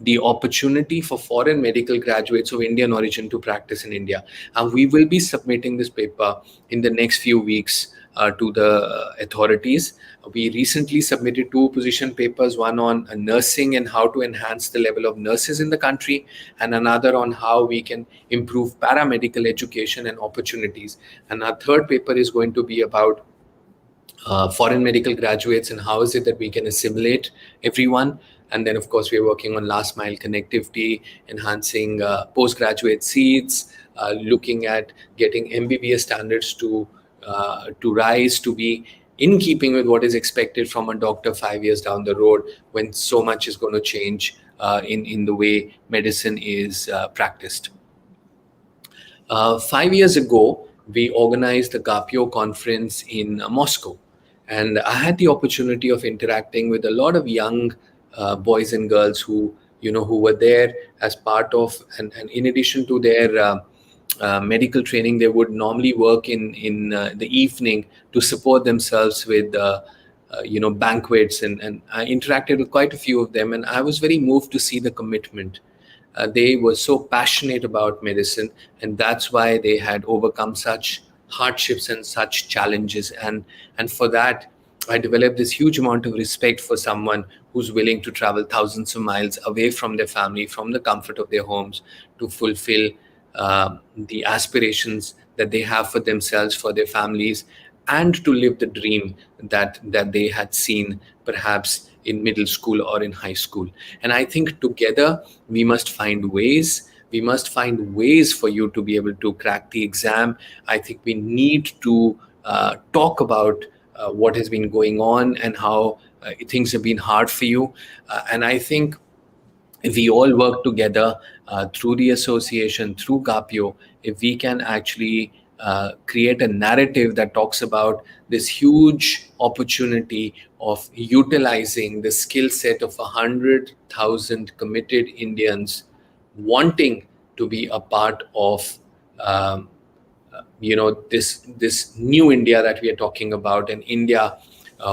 the opportunity for foreign medical graduates of Indian origin to practice in India. And we will be submitting this paper in the next few weeks to the authorities. We recently submitted 2 position papers, one on nursing and how to enhance the level of nurses in the country, and another on how we can improve paramedical education and opportunities. And our third paper is going to be about foreign medical graduates and how is it that we can assimilate everyone. And then, of course, we're working on last mile connectivity, enhancing postgraduate seats, looking at getting MBBS standards to rise to be in keeping with what is expected from a doctor 5 years down the road, when so much is going to change in the way medicine is practiced. 5 years ago, we organized the GAPIO conference in Moscow. And I had the opportunity of interacting with a lot of young boys and girls who were there as part of, and in addition to their medical training, they would normally work in the evening to support themselves with banquets, and I interacted with quite a few of them, and I was very moved to see the commitment. They were so passionate about medicine, and that's why they had overcome such hardships and such challenges, and for that I developed this huge amount of respect for someone who's willing to travel thousands of miles away from their family, from the comfort of their homes, to fulfill the aspirations that they have for themselves, for their families, and to live the dream that they had seen perhaps in middle school or in high school. And I think together we must find ways. We must find ways for you to be able to crack the exam. I think we need to talk about what has been going on and how things have been hard for you. And I think if we all work together through the association, through GAPIO, if we can actually create a narrative that talks about this huge opportunity of utilizing the skill set of 100,000 committed Indians wanting to be a part of this new India that we are talking about, an India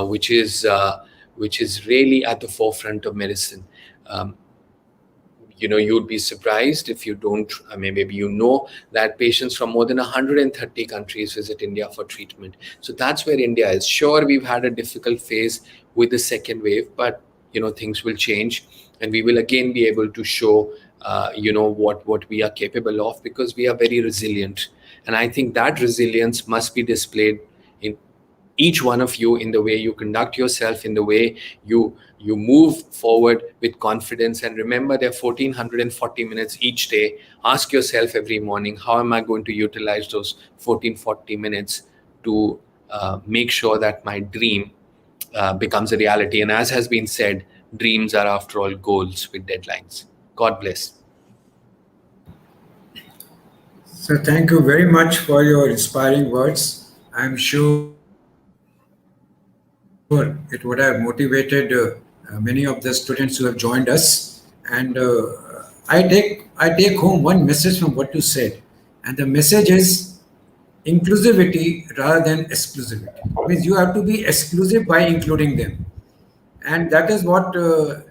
which is really at the forefront of medicine. You'd be surprised if you don't, maybe that patients from more than 130 countries visit India for treatment. So that's where India is. Sure, we've had a difficult phase with the second wave, but things will change, and we will again be able to show what we are capable of, because we are very resilient. And I think that resilience must be displayed in each one of you, in the way you conduct yourself, in the way you move forward with confidence. And remember, there are 1440 minutes each day. Ask yourself every morning, how am I going to utilize those 1440 minutes to make sure that my dream becomes a reality? And as has been said, dreams are after all goals with deadlines. God bless. So thank you very much for your inspiring words. I'm sure it would have motivated many of the students who have joined us. And I take home one message from what you said. And the message is inclusivity rather than exclusivity. It means you have to be exclusive by including them. And that is what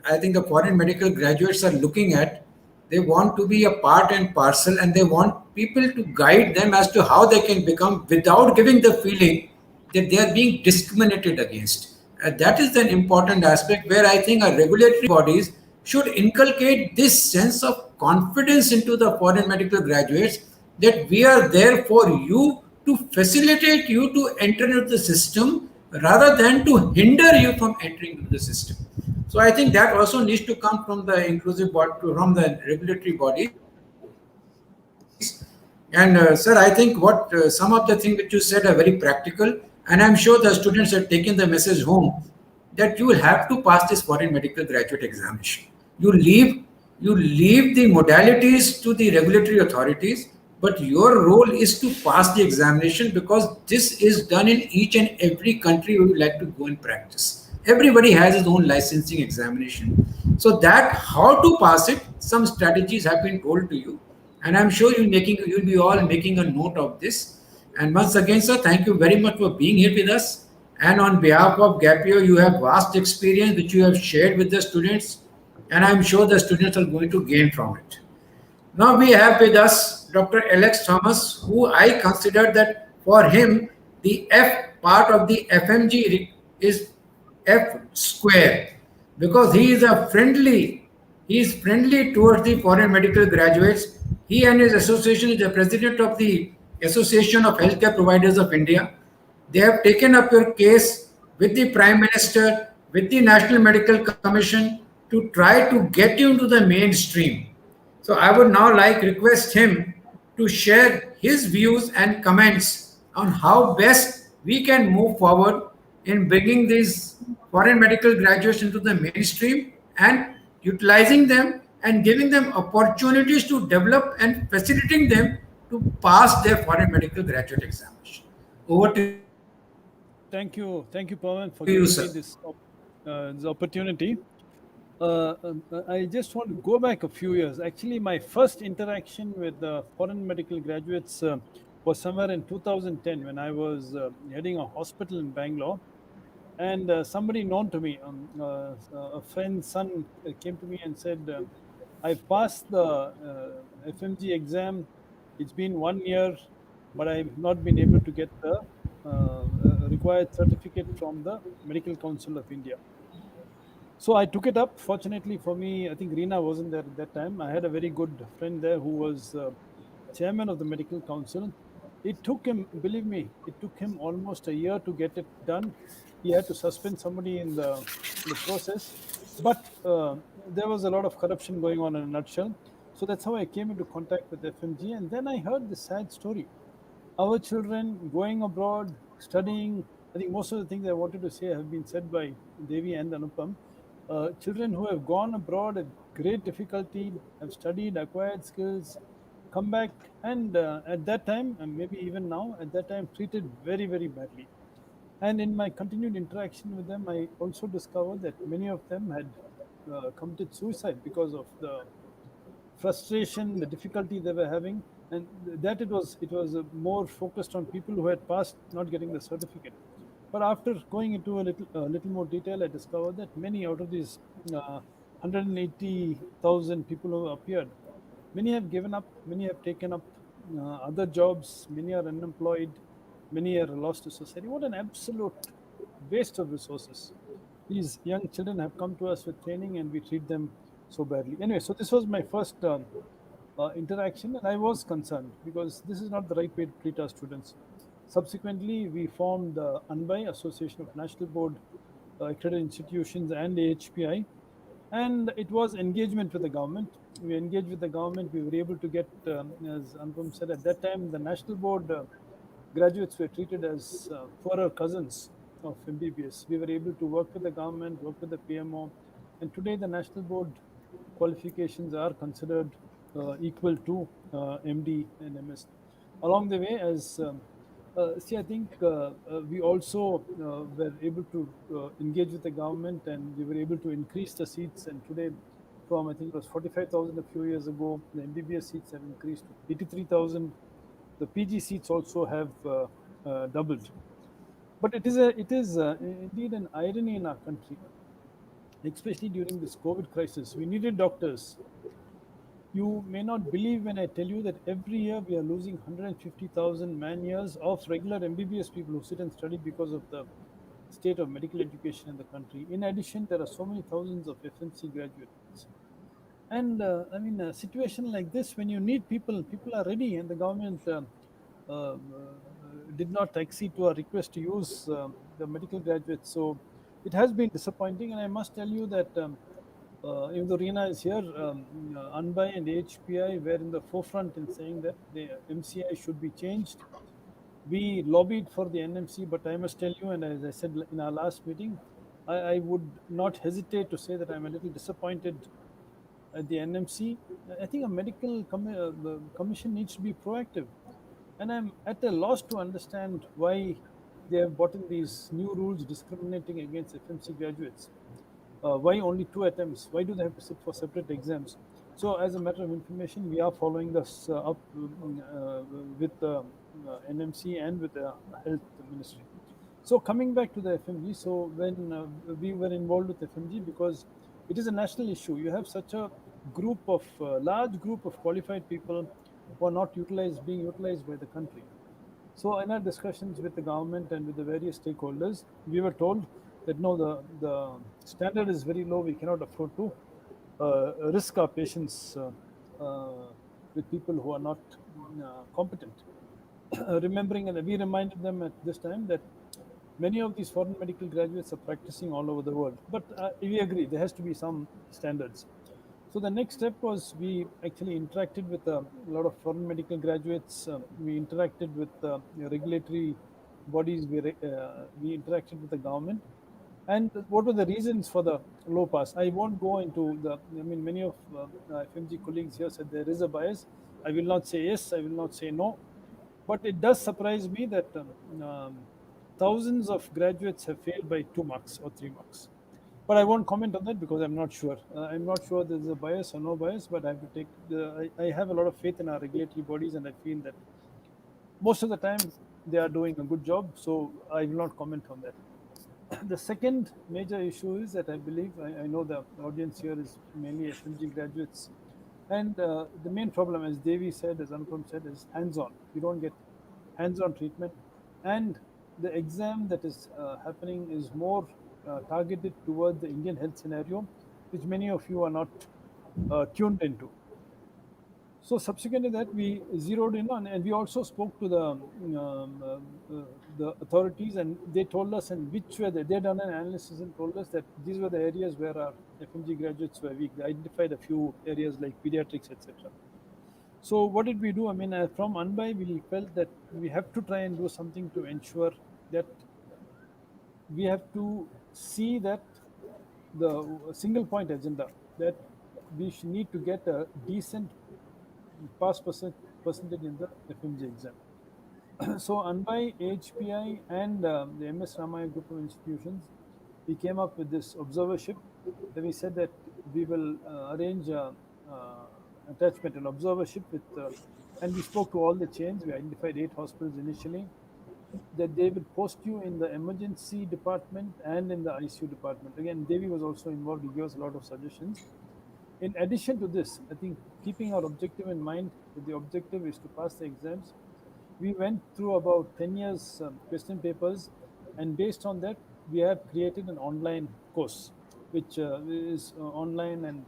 I think the foreign medical graduates are looking at, They want to be a part and parcel, and they want people to guide them as to how they can become without giving the feeling that they are being discriminated against. That is an important aspect where I think our regulatory bodies should inculcate this sense of confidence into the foreign medical graduates that we are there for you to facilitate you to enter into the system rather than to hinder you from entering into the system. So I think that also needs to come from the inclusive body, from the regulatory bodies. And sir, I think what some of the things which you said are very practical, and I'm sure the students have taken the message home that you will have to pass this foreign medical graduate examination. You leave you leave the modalities to the regulatory authorities, but your role is to pass the examination because this is done in each and every country where you like to go and practice. Everybody has his own licensing examination. So that how to pass it, some strategies have been told to you, and I'm sure you'll be all making a note of this. And once again, sir, thank you very much for being here with us. And on behalf of Gapio, you have vast experience which you have shared with the students, and I'm sure the students are going to gain from it. Now we have with us Dr. Alex Thomas, who I consider that for him, the F part of the FMG is F square because he is friendly towards the foreign medical graduates. He and his association is the president of the Association of Healthcare Providers of India. They have taken up your case with the Prime Minister, with the National Medical Commission to try to get you into the mainstream. So I would now like request him to share his views and comments on how best we can move forward in bringing these foreign medical graduates into the mainstream and utilizing them and giving them opportunities to develop and facilitating them to pass their foreign medical graduate examination. Over to you, sir. Thank you, Pawan, for giving me this opportunity. I just want to go back a few years. Actually, my first interaction with foreign medical graduates was somewhere in 2010 when I was heading a hospital in Bangalore. And somebody known to me, a friend's son, came to me and said, I passed the FMG exam. It's been 1 year, but I've not been able to get the required certificate from the Medical Council of India. So I took it up. Fortunately for me, I think Reena wasn't there at that time. I had a very good friend there who was chairman of the Medical Council. It took him, believe me, it took him almost a year to get it done. He had to suspend somebody in the process. But there was a lot of corruption going on in a nutshell. So that's how I came into contact with FMG. And then I heard this sad story. Our children going abroad, studying. I think most of the things I wanted to say have been said by Devi and Anupam. Children who have gone abroad at great difficulty, have studied, acquired skills, come back, and at that time, and maybe even now, at that time, treated very, very badly. And in my continued interaction with them, I also discovered that many of them had committed suicide because of the frustration, the difficulty they were having, and that it was more focused on people who had passed, not getting the certificate. But after going into a little more detail, I discovered that many out of these 180,000 people who appeared, many have given up, many have taken up other jobs, many are unemployed, many are lost to society. What an absolute waste of resources. These young children have come to us with training and we treat them so badly. Anyway, so this was my first interaction, and I was concerned because this is not the right way to treat our students. Subsequently, we formed the ANBAI, Association of National Board Accredited Institutions, and AHPI, and it was engagement with the government. We engaged with the government. We were able to get, as Anupam said, at that time, the National Board graduates were treated as poorer cousins of MBBS. We were able to work with the government, work with the PMO, and today the National Board qualifications are considered equal to MD and MS. Along the way, as I think we also were able to engage with the government, and we were able to increase the seats. And today, from I think it was 45,000 a few years ago, the MBBS seats have increased to 83,000. The PG seats also have doubled. But it is indeed an irony in our country, especially during this COVID crisis. We needed doctors. You may not believe when I tell you that every year we are losing 150,000 man years of regular MBBS people who sit and study because of the state of medical education in the country. In addition, there are so many thousands of FMC graduates. And I mean, a situation like this, when you need people, people are ready, and the government did not accede to a request to use the medical graduates. So it has been disappointing, and I must tell you that even though Reena is here, ANBAI and AHPI were in the forefront in saying that the MCI should be changed. We lobbied for the NMC, but I must tell you, and as I said in our last meeting, I would not hesitate to say that I'm a little disappointed at the NMC. I think a medical commission needs to be proactive. And I'm at a loss to understand why they have brought in these new rules discriminating against FMC graduates. Why only 2 attempts? Why do they have to sit for separate exams? So, as a matter of information, we are following this up with the NMC and with the Health Ministry. So, coming back to the FMG, so when we were involved with FMG, because it is a national issue, you have such a large group of qualified people who are not being utilized by the country. So, in our discussions with the government and with the various stakeholders, we were told that no, the standard is very low. We cannot afford to risk our patients with people who are not competent. Remembering, and we reminded them at this time that many of these foreign medical graduates are practicing all over the world. But we agree there has to be some standards. So the next step was we actually interacted with a lot of foreign medical graduates. We interacted with regulatory bodies. We interacted with the government. And what were the reasons for the low pass? I won't go into the. I mean, many of FMG colleagues here said there is a bias. I will not say yes. I will not say no. But it does surprise me that thousands of graduates have failed by 2 marks or 3 marks. But I won't comment on that because I'm not sure. I'm not sure there's a bias or no bias, but I have to take. I have a lot of faith in our regulatory bodies, and I feel that most of the time they are doing a good job. So I will not comment on that. The second major issue is that I believe I know the audience here is mainly FMG graduates, and the main problem, as Devi said, as Anupam said, is hands-on. You don't get hands-on treatment, and the exam that is happening is more targeted towards the Indian health scenario, which many of you are not tuned into. So subsequent to that, we zeroed in on, and we also spoke to the authorities, and they told us, and which were they done an analysis and told us that these were the areas where our FMG graduates were weak. They identified a few areas like pediatrics, etc. So what did we do? I mean, from ANBAI, we felt that we have to try and do something to ensure that we have to see that the single point agenda that we need to get a decent percentage in the FMG exam. So, ANBAI, AHPI, and the MS Ramaya group of institutions, we came up with this observership. Then we said that we will arrange attachment and observership with, and we spoke to all the chains. We identified 8 hospitals initially, that they will post you in the emergency department and in the ICU department. Again, Devi was also involved. He gave us a lot of suggestions. In addition to this, I think keeping our objective in mind, that the objective is to pass the exams, we went through about 10 years question papers, and based on that, we have created an online course, which is online, and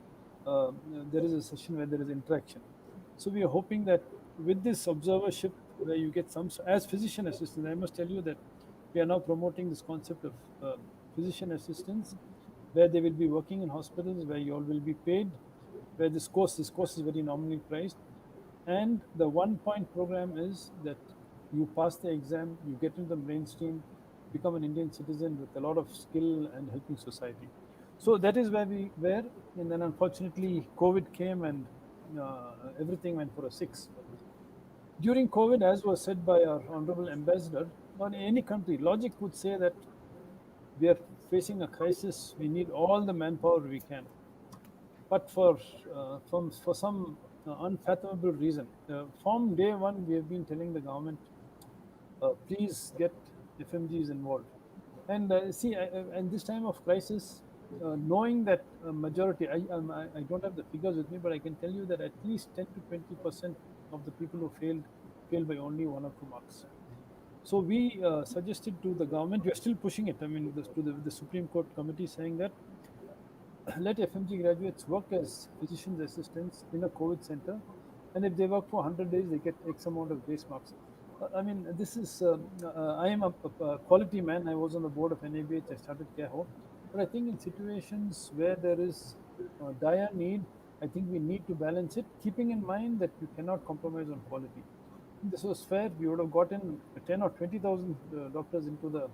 there is a session where there is interaction. So we are hoping that with this observership, where you get some, as physician assistants, I must tell you that we are now promoting this concept of physician assistants, where they will be working in hospitals, where you all will be paid, where this course is very nominally priced. And the 1 point program is that you pass the exam, you get into the mainstream, become an Indian citizen with a lot of skill and helping society. So that is where we were. And then unfortunately, COVID came, and everything went for a 6. During COVID, as was said by our Honorable Ambassador, or in any country, logic would say that we are facing a crisis, we need all the manpower we can. But for some unfathomable reason, from day one, we have been telling the government, please get FMGs involved. And see, in this time of crisis, knowing that a majority, I don't have the figures with me, but I can tell you that at least 10 to 20% of the people who failed by only 1 or 2 marks. So we suggested to the government, we are still pushing it. I mean, the Supreme Court committee saying that let FMG graduates work as physician's assistants in a COVID center, and if they work for 100 days, they get X amount of grace marks. I mean, this is, I am a quality man. I was on the board of NABH, I started CAHO. But I think in situations where there is dire need, I think we need to balance it, keeping in mind that you cannot compromise on quality. If this was fair, we would have gotten 10 or 20,000 doctors into the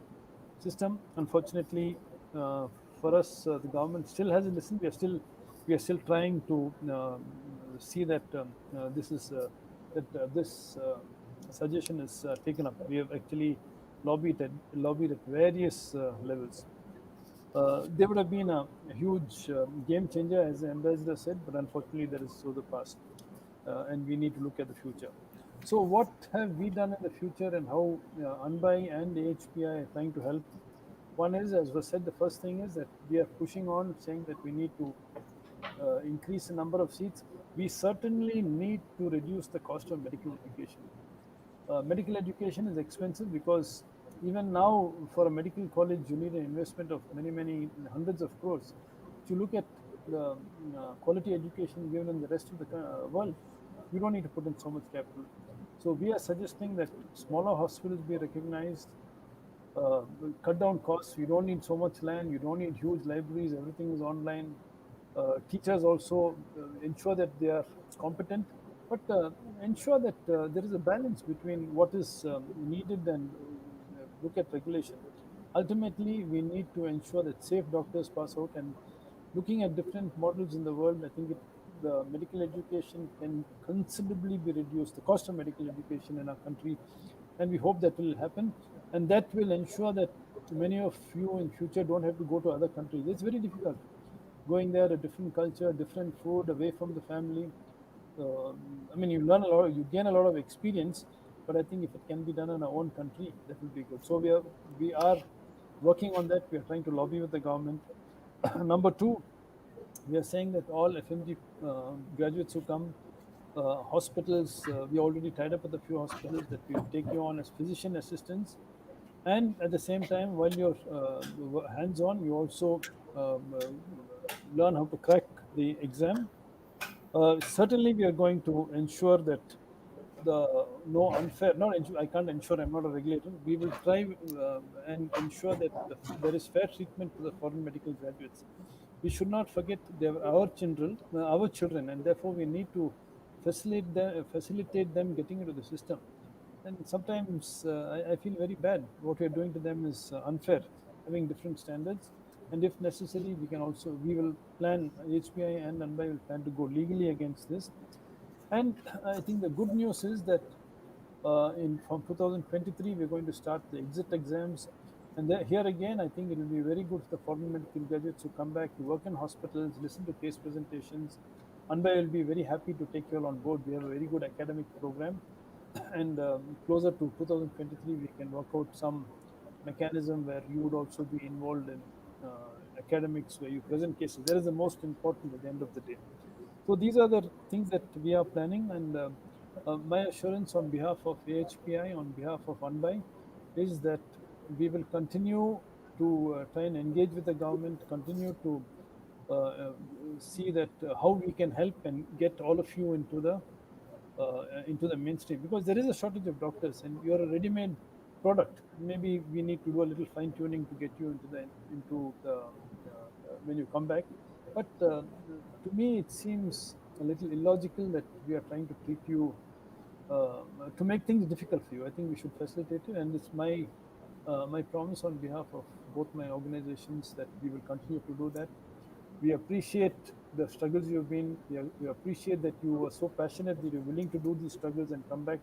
system. Unfortunately, for us, the government still hasn't listened. We are still trying to see that this suggestion is taken up. We have actually lobbied at various levels. There would have been a huge game changer, as the ambassador said, but unfortunately, there is so the past, and we need to look at the future. So, what have we done in the future, and how ANBAI and AHPI are trying to help? One is, as was said, the first thing is that we are pushing on, saying that we need to increase the number of seats. We certainly need to reduce the cost of medical education. Medical education is expensive because even now, for a medical college, you need an investment of many hundreds of crores. If you look at the quality education given in the rest of the world, you don't need to put in so much capital. So we are suggesting that smaller hospitals be recognized, cut down costs. You don't need so much land, you don't need huge libraries, everything is online. Teachers also ensure that they are competent, but ensure that there is a balance between what is needed and look at regulation. Ultimately, we need to ensure that safe doctors pass out, and looking at different models in the world, I think the medical education can considerably be reduced, the cost of medical education in our country, and we hope that will happen, and that will ensure that many of you in future don't have to go to other countries. It's very difficult going there, a different culture, different food, away from the family. I mean, you learn a lot, you gain a lot of experience, but I think if it can be done in our own country, that will be good. So we are working on that. We are trying to lobby with the government. Number two, we are saying that all FMG graduates who come, hospitals, we already tied up with a few hospitals that we will take you on as physician assistants. And at the same time, while you're hands-on, you also learn how to crack the exam. Certainly, we are going to ensure that no unfair, I can't ensure, I'm not a regulator. We will try and ensure that there is fair treatment to the foreign medical graduates. We should not forget they are our children, and therefore we need to facilitate them getting into the system. And sometimes I feel very bad. What we're doing to them is unfair, having different standards. And if necessary, we will plan, HPI and ANBAI will plan to go legally against this. And I think the good news is that from 2023, we're going to start the exit exams. And here again, I think it will be very good for the foreign medical graduates who come back to work in hospitals, listen to case presentations. ANBAI will be very happy to take you all on board. We have a very good academic program. And closer to 2023, we can work out some mechanism where you would also be involved in academics, where you present cases. That is the most important at the end of the day. So these are the things that we are planning, and my assurance on behalf of AHPI, on behalf of ANBAI, is that we will continue to try and engage with the government, continue to see that how we can help and get all of you into the mainstream, because there is a shortage of doctors, and you are a ready-made product. Maybe we need to do a little fine-tuning to get you into the when you come back. But to me, it seems a little illogical that we are trying to treat you to make things difficult for you. I think we should facilitate it, and it's my promise on behalf of both my organizations that we will continue to do that. We appreciate the struggles you've been. We appreciate that you were so passionate that you're willing to do these struggles and come back.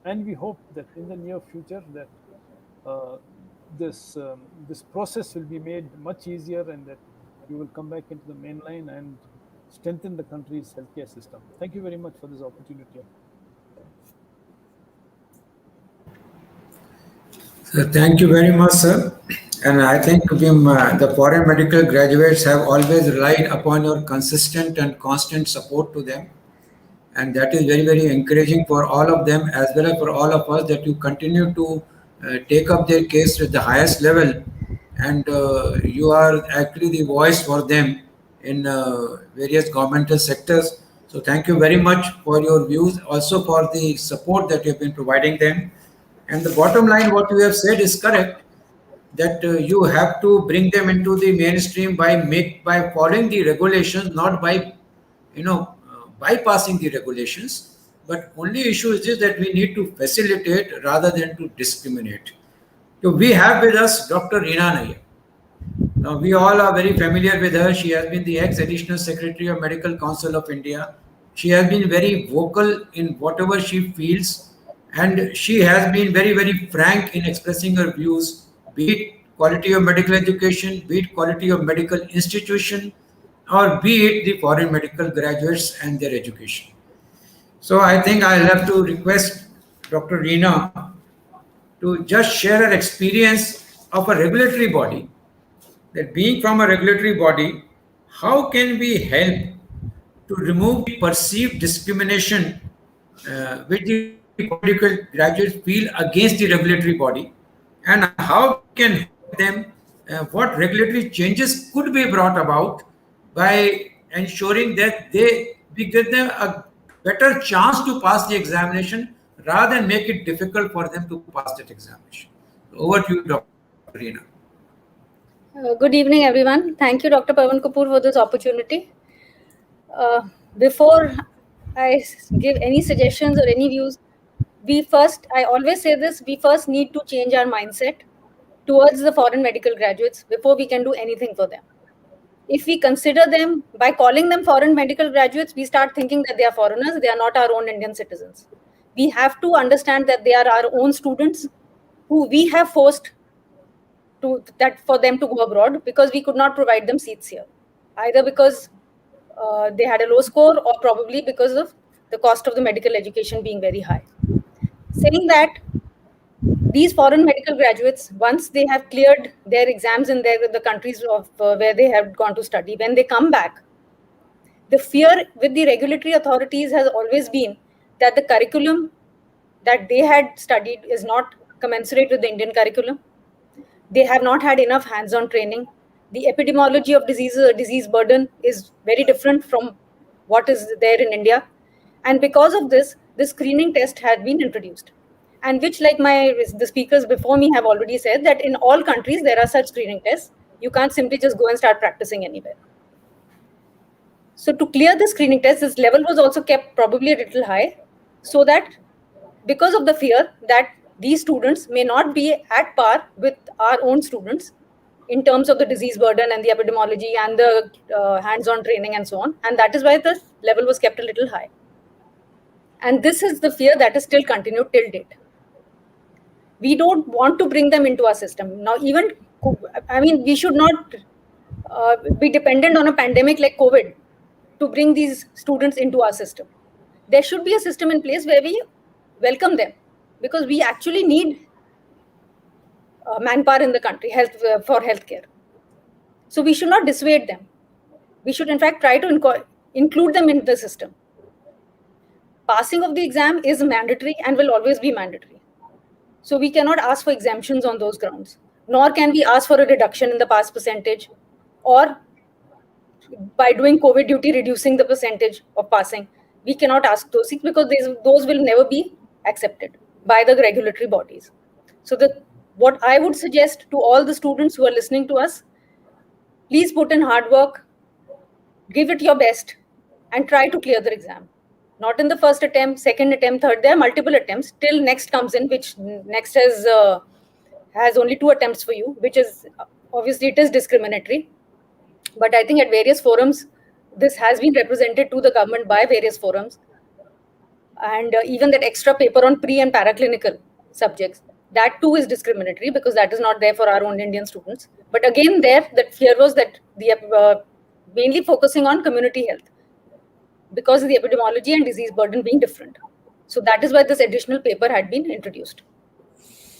And we hope that in the near future that this process will be made much easier, and that you will come back into the main line and strengthen the country's healthcare system. Thank you very much for this opportunity. Sir, thank you very much, sir. And I think the foreign medical graduates have always relied upon your consistent and constant support to them. And that is very, very encouraging for all of them as well as for all of us, that you continue to take up their case at the highest level, and you are actually the voice for them in various governmental sectors. So thank you very much for your views, also for the support that you have been providing them. And the bottom line, what you have said is correct, that you have to bring them into the mainstream by following the regulations, not by bypassing the regulations. But only issue is this, that we need to facilitate rather than to discriminate. So we have with us Dr. Reena Nayyar. Now we all are very familiar with her. She has been the ex-additional secretary of Medical Council of India. She has been very vocal in whatever she feels, and she has been very, very frank in expressing her views, be it quality of medical education, be it quality of medical institution, or be it the foreign medical graduates and their education. So I think I'll have to request Dr. Reena to just share her experience of a regulatory body, that being from a regulatory body, how can we help to remove the perceived discrimination which the foreign medical graduates feel against the regulatory body, and how we can help them, what regulatory changes could be brought about by ensuring that we give them a better chance to pass the examination rather than make it difficult for them to pass that examination. Over to you, Dr. Reena. Good evening, everyone. Thank you, Dr. Pawan Kapoor, for this opportunity. Before I give any suggestions or any views, I always say this, we first need to change our mindset towards the foreign medical graduates before we can do anything for them. If we consider them, by calling them foreign medical graduates, we start thinking that they are foreigners, they are not our own Indian citizens. We have to understand that they are our own students who we have forced for them to go abroad, because we could not provide them seats here, either because they had a low score or probably because of the cost of the medical education being very high. Saying that, these foreign medical graduates, once they have cleared their exams in the countries of where they have gone to study, when they come back, the fear with the regulatory authorities has always been that the curriculum that they had studied is not commensurate with the Indian curriculum. They have not had enough hands-on training. The epidemiology of diseases or disease burden is very different from what is there in India. And because of this, the screening test had been introduced. And which, like the speakers before me have already said, that in all countries there are such screening tests. You can't simply just go and start practicing anywhere. So to clear the screening test, this level was also kept probably a little high, so that because of the fear that these students may not be at par with our own students in terms of the disease burden and the epidemiology and the hands-on training and so on. And that is why the level was kept a little high. And this is the fear that is still continued till date. We don't want to bring them into our system. Now, we should not be dependent on a pandemic like COVID to bring these students into our system. There should be a system in place where we welcome them, because we actually need manpower in the country for healthcare. So we should not dissuade them. We should, in fact, try to include them in the system. Passing of the exam is mandatory and will always be mandatory. So we cannot ask for exemptions on those grounds, nor can we ask for a reduction in the pass percentage, or by doing COVID duty, reducing the percentage of passing. We cannot ask those things, because those will never be accepted by the regulatory bodies. So what I would suggest to all the students who are listening to us, please put in hard work, give it your best, and try to clear the exam. Not in the first attempt, second attempt, third. There are multiple attempts till next comes in, which next has only 2 attempts for you, which is obviously it is discriminatory. But I think at various forums, this has been represented to the government by various forums. And even that extra paper on pre and paraclinical subjects, that too is discriminatory, because that is not there for our own Indian students. But again, that fear was that mainly focusing on community health, because of the epidemiology and disease burden being different. So that is why this additional paper had been introduced.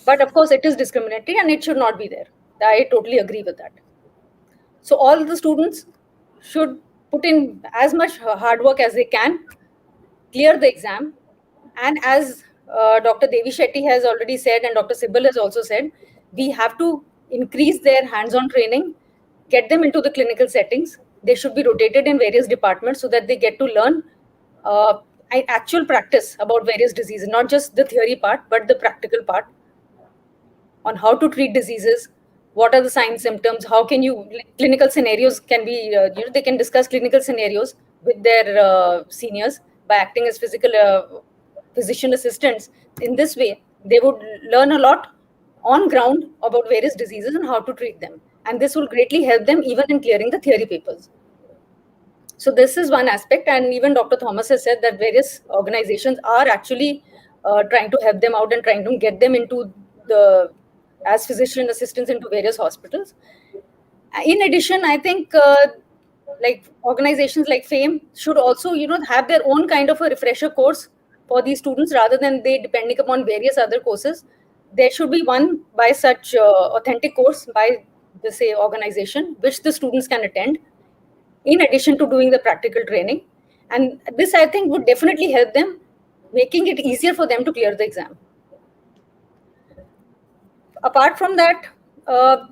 But of course, it is discriminatory and it should not be there. I totally agree with that. So all the students should put in as much hard work as they can, clear the exam, and as Dr. Devi Shetty has already said and Dr. Sibal has also said, we have to increase their hands-on training, get them into the clinical settings. They should be rotated in various departments so that they get to learn actual practice about various diseases, not just the theory part, but the practical part on how to treat diseases, what are the signs, symptoms, how can you, clinical scenarios can be, they can discuss clinical scenarios with their seniors by acting as physician assistants. In this way, they would learn a lot on ground about various diseases and how to treat them. And this will greatly help them even in clearing the theory papers. So this is one aspect, and even Dr. Thomas has said that various organizations are actually trying to help them out and trying to get them into as physician assistants into various hospitals. In addition, I think like organizations like FAME should also, have their own kind of a refresher course for these students rather than they depending upon various other courses. There should be one by such authentic course by the say organization which the students can attend, in addition to doing the practical training. And this, I think, would definitely help them, making it easier for them to clear the exam. Apart from that, the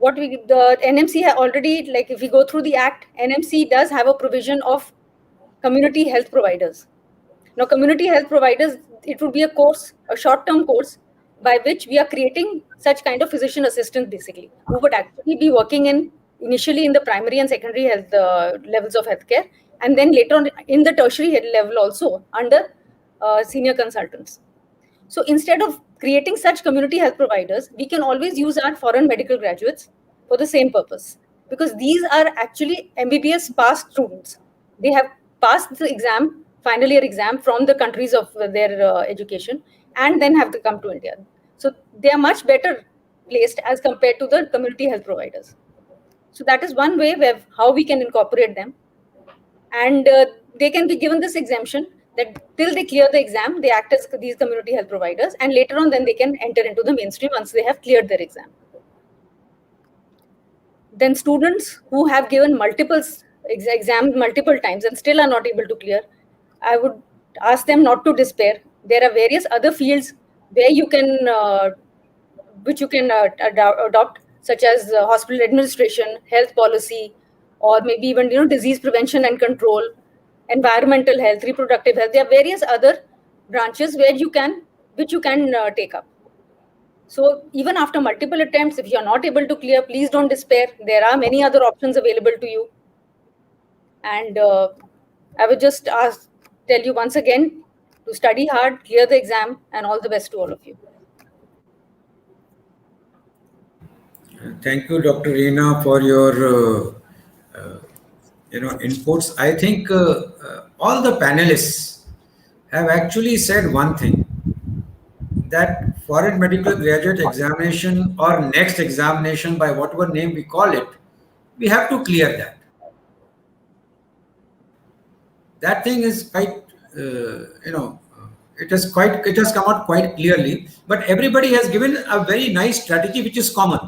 NMC already, like if we go through the Act, NMC does have a provision of community health providers. Now, community health providers, it would be a course, a short-term course, by which we are creating such kind of physician assistants, basically, who would actually be working initially in the primary and secondary health levels of healthcare, and then later on in the tertiary health level also under senior consultants. So instead of creating such community health providers, we can always use our foreign medical graduates for the same purpose, because these are actually MBBS passed students. They have passed the exam, final year exam from the countries of their education, and then have to come to India. So they are much better placed as compared to the community health providers. So that is one way where how we can incorporate them. And they can be given this exemption that till they clear the exam, they act as these community health providers, and later on then they can enter into the mainstream once they have cleared their exam. Then students who have given exams multiple times and still are not able to clear, I would ask them not to despair. There are various other fields where you can, which you can adopt, such as hospital administration, health policy, or maybe even disease prevention and control, environmental health, reproductive health. There are various other branches which you can take up. So even after multiple attempts, if you are not able to clear, please don't despair. There are many other options available to you. And I would just tell you once again to study hard, clear the exam, and all the best to all of you. Thank you, Dr. Reena, for your inputs. I think all the panelists have actually said one thing, that foreign medical graduate examination or next examination, by whatever name we call it, we have to clear that. That thing is quite, it has come out quite clearly, but everybody has given a very nice strategy which is common.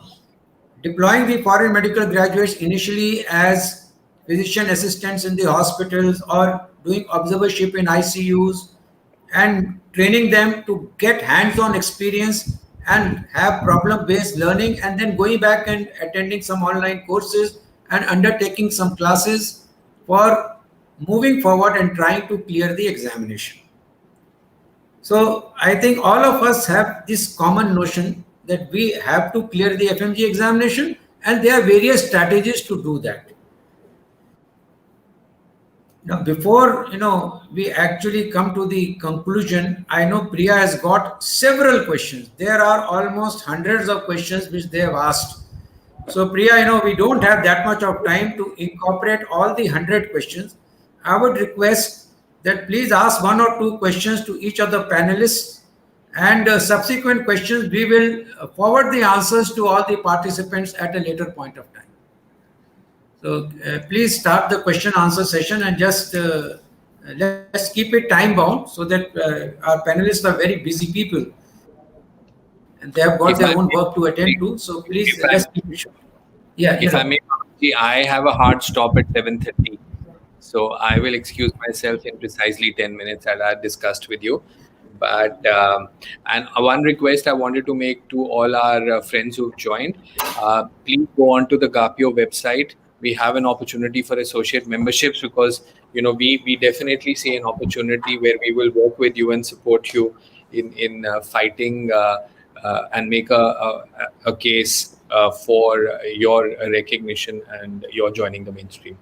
Deploying the foreign medical graduates initially as physician assistants in the hospitals or doing observership in ICUs and training them to get hands-on experience and have problem-based learning, and then going back and attending some online courses and undertaking some classes for moving forward and trying to clear the examination. So I think all of us have this common notion that we have to clear the FMG examination, and there are various strategies to do that. Now, before we actually come to the conclusion, I know Priya has got several questions. There are almost hundreds of questions which they have asked. So Priya, we don't have that much of time to incorporate all the 100 questions. I would request that please ask one or two questions to each of the panelists, and subsequent questions we will forward the answers to all the participants at a later point of time. So please start the question answer session, and just let's keep it time bound so that our panelists are very busy people. and they have got their own work to attend to. So please, let's keep it short. Yeah, if I may, I have a hard stop at 7:30. So I will excuse myself in precisely 10 minutes as I discussed with you. But and one request I wanted to make to all our friends who've joined, please go on to the GAPIO website. We have an opportunity for associate memberships because, we definitely see an opportunity where we will work with you and support you in fighting and make a case for your recognition and your joining the mainstream.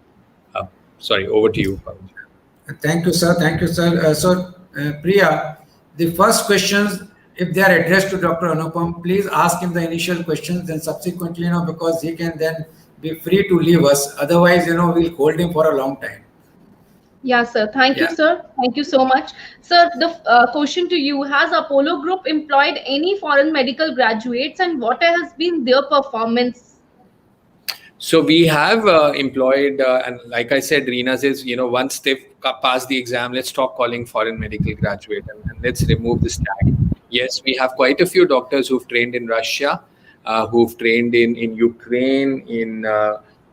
Sorry, over to you, Pawan. Thank you, sir. Thank you, sir. Priya, the first questions, if they are addressed to Dr. Anupam, please ask him the initial questions, and subsequently, because he can then be free to leave us. Otherwise, we'll hold him for a long time. Yeah, sir. Thank you, sir. Thank you so much. Sir, the question to you, has Apollo Group employed any foreign medical graduates, and what has been their performance? So we have employed, and like I said, Reena says, once they've passed the exam, let's stop calling foreign medical graduate and let's remove this tag. Yes, we have quite a few doctors who've trained in Russia, who've trained in Ukraine, in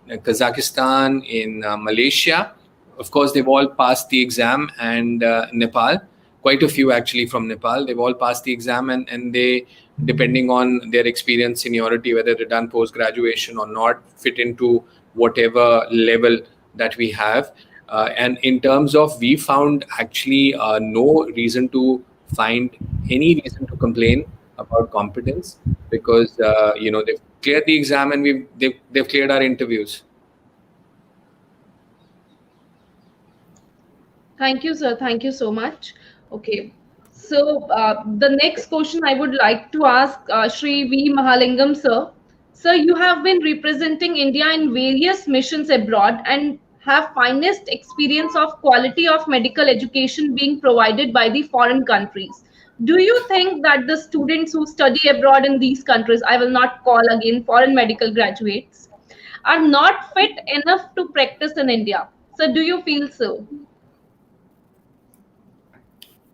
Kazakhstan, in Malaysia. Of course, they've all passed the exam, and Nepal, quite a few actually from Nepal. They've all passed the exam, and they, depending on their experience, seniority, whether they've done post-graduation or not, fit into whatever level that we have. And in terms of, we found actually no reason to find any reason to complain about competence, because they've cleared the exam and they've cleared our interviews. Thank you, sir. Thank you so much. Okay. So the next question I would like to ask Shri V. Mahalingam, sir. Sir, you have been representing India in various missions abroad and have finest experience of quality of medical education being provided by the foreign countries. Do you think that the students who study abroad in these countries, I will not call again foreign medical graduates, are not fit enough to practice in India? So do you feel so?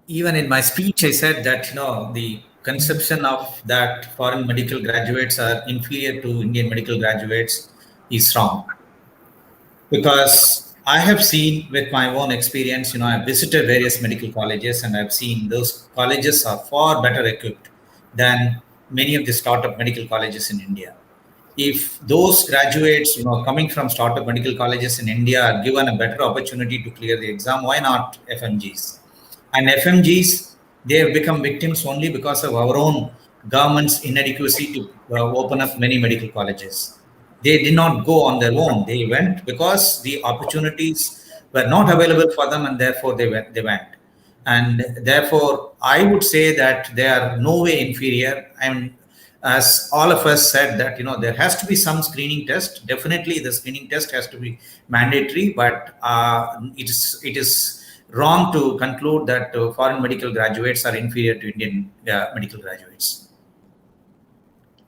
Even in my speech, I said that, the conception of that foreign medical graduates are inferior to Indian medical graduates is wrong. Because I have seen with my own experience, I've visited various medical colleges and I've seen those colleges are far better equipped than many of the startup medical colleges in India. If those graduates, coming from startup medical colleges in India are given a better opportunity to clear the exam, why not FMGs? And FMGs, they have become victims only because of our own government's inadequacy to open up many medical colleges. They did not go on their own. They went because the opportunities were not available for them, and therefore they went. And therefore, I would say that they are no way inferior. And as all of us said that, there has to be some screening test. Definitely the screening test has to be mandatory, but it is wrong to conclude that foreign medical graduates are inferior to Indian medical graduates.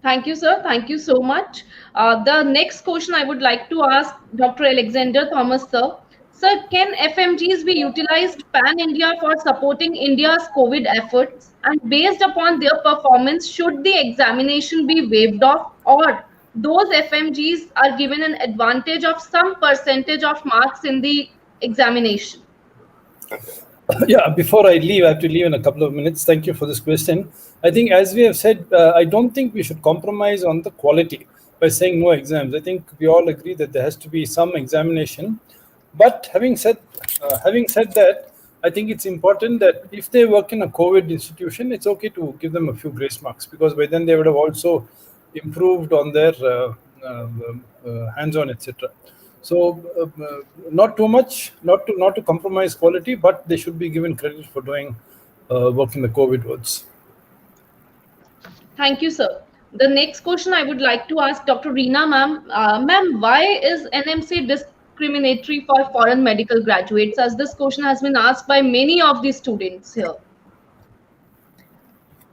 Thank you, sir. Thank you so much. The next question I would like to ask Dr. Alexander Thomas, sir. Sir, can FMGs be utilized pan-India for supporting India's COVID efforts? And based upon their performance, should the examination be waived off, or those FMGs are given an advantage of some percentage of marks in the examination? Yeah, before I leave, I have to leave in a couple of minutes. Thank you for this question. I think, as we have said, I don't think we should compromise on the quality by saying no exams. I think we all agree that there has to be some examination. But having said that, I think it's important that if they work in a COVID institution, it's okay to give them a few grace marks, because by then they would have also improved on their hands-on, etc. So not too much, not to compromise quality, but they should be given credit for doing work in the COVID wards. Thank you, sir. The next question I would like to ask Dr. Reena, ma'am. Ma'am, why is NMC discriminatory for foreign medical graduates? As this question has been asked by many of the students here.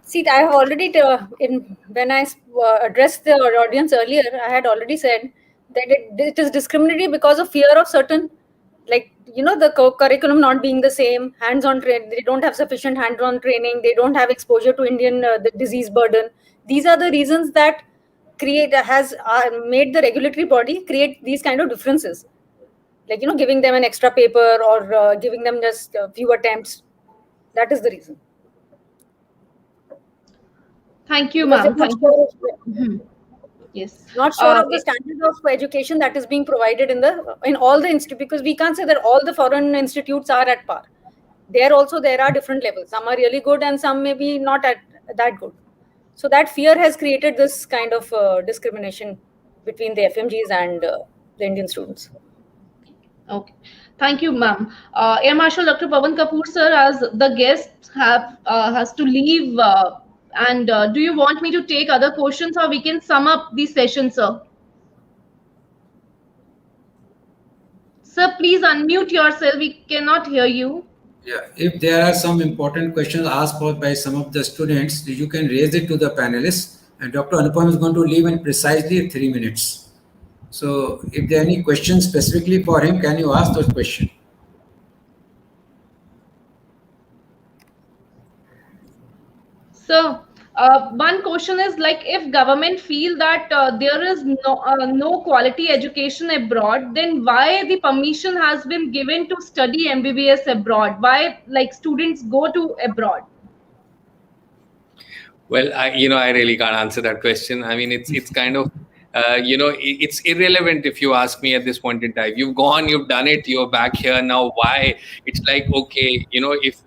See, I have already, when I addressed the audience earlier, I had already said that it is discriminatory because of fear of certain, the curriculum not being the same, hands-on training. They don't have sufficient hands-on training. They don't have exposure to Indian the disease burden. These are the reasons that has made the regulatory body create these kind of differences, like giving them an extra paper or giving them just a few attempts. That is the reason. Thank you, ma'am. Thank you. Yes. Not sure of the standard of education that is being provided in all the institutes, because we can't say that all the foreign institutes are at par. There are different levels. Some are really good and some maybe not that good. So that fear has created this kind of discrimination between the FMGs and the Indian students. Okay. Thank you, ma'am. Air Marshal Dr. Pawan Kapoor, sir, as the guest has to leave. And do you want me to take other questions, or we can sum up the session, sir? Sir, please unmute yourself. We cannot hear you. Yeah, if there are some important questions asked by some of the students, you can raise it to the panelists. And Dr. Anupam is going to leave in precisely 3 minutes. So if there are any questions specifically for him, can you ask those questions? So one question is, like, if government feel that there is no quality education abroad, then why the permission has been given to study MBBS abroad? Why, like, students go to abroad? Well, I really can't answer that question. I mean, it's kind of, it's irrelevant if you ask me at this point in time. You've gone, you've done it, you're back here now. Why? It's like, okay, if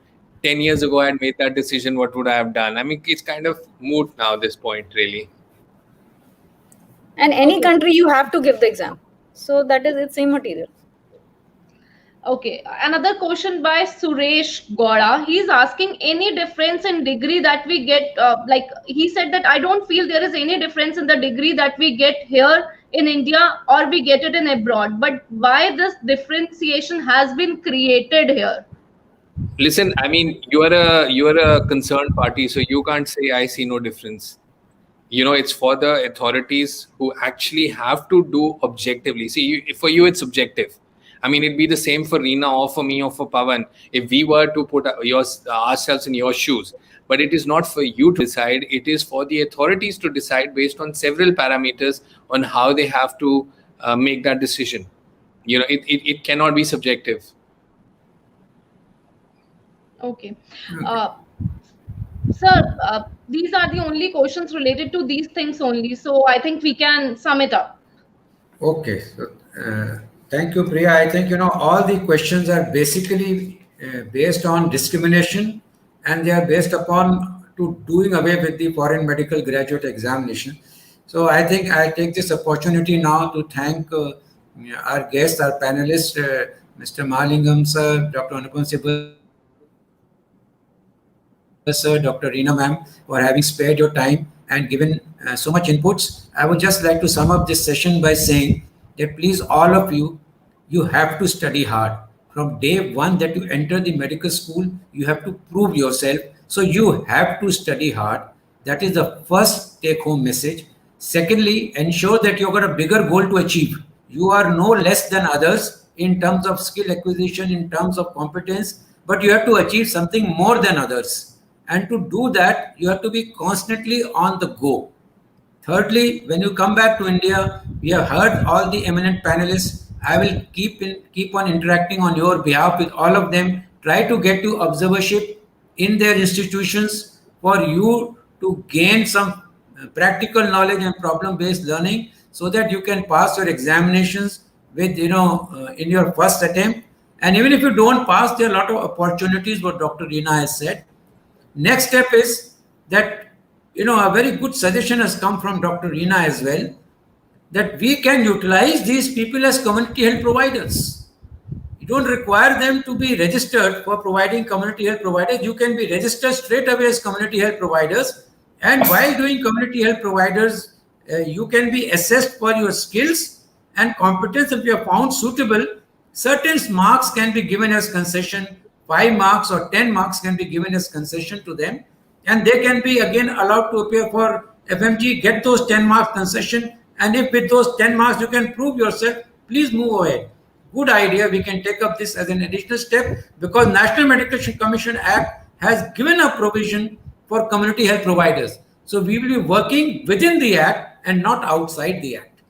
10 years ago I had made that decision, what would I have done? I mean, it's kind of moot now at this point, really. And any country you have to give the exam. So that is its same material. Okay, another question by Suresh Gora. He's asking any difference in degree that we get. Like he said that I don't feel there is any difference in the degree that we get here in India or we get it in abroad. But why this differentiation has been created here? Listen, I mean, you are a concerned party, so you can't say I see no difference. It's for the authorities who actually have to do objectively. See, for you, it's subjective. I mean, it'd be the same for Reena or for me or for Pawan if we were to put ourselves in your shoes. But it is not for you to decide. It is for the authorities to decide based on several parameters on how they have to make that decision. It cannot be subjective. Okay. Sir, these are the only questions related to these things only. So I think we can sum it up. Okay. So, thank you, Priya. I think, all the questions are basically based on discrimination, and they are based upon doing away with the foreign medical graduate examination. So I think I take this opportunity now to thank our guests, our panelists, Mr. Mahalingam, sir, Dr. Anupam Sibal, sir, Dr. Reena ma'am, for having spared your time and given so much inputs. I would just like to sum up this session by saying that please, all of you have to study hard. From day one that you enter the medical school, you have to prove yourself. So you have to study hard. That is the first take-home message. Secondly, ensure that you've got a bigger goal to achieve. You are no less than others in terms of skill acquisition, in terms of competence, but you have to achieve something more than others. And to do that, you have to be constantly on the go. Thirdly, when you come back to India, we have heard all the eminent panelists. I will keep on interacting on your behalf with all of them. Try to get to observership in their institutions for you to gain some practical knowledge and problem-based learning, so that you can pass your examinations with, in your first attempt. And even if you don't pass, there are a lot of opportunities, what Dr. Reena has said. Next step is that, a very good suggestion has come from Dr. Reena as well, that we can utilize these people as community health providers. You don't require them to be registered for providing community health providers. You can be registered straight away as community health providers. And while doing community health providers, you can be assessed for your skills and competence. If you are found suitable, certain marks can be given as concession. 5 marks or 10 marks can be given as concession to them, and they can be again allowed to appear for FMG, get those 10 marks concession, and if with those 10 marks you can prove yourself, please move ahead. Good idea. We can take up this as an additional step, because National Medical Commission Act has given a provision for community health providers. So we will be working within the Act and not outside the Act.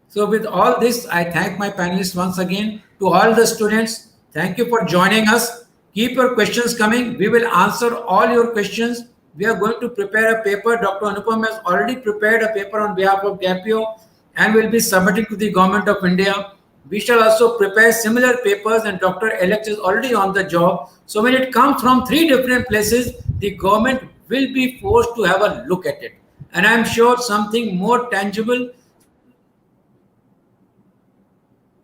So with all this, I thank my panelists once again. To all the students, thank you for joining us. Keep your questions coming. We will answer all your questions. We are going to prepare a paper. Dr. Anupam has already prepared a paper on behalf of GAPIO and will be submitting to the Government of India. We shall also prepare similar papers, and Dr. Alex is already on the job. So when it comes from 3 different places, the government will be forced to have a look at it. And I'm sure something more tangible,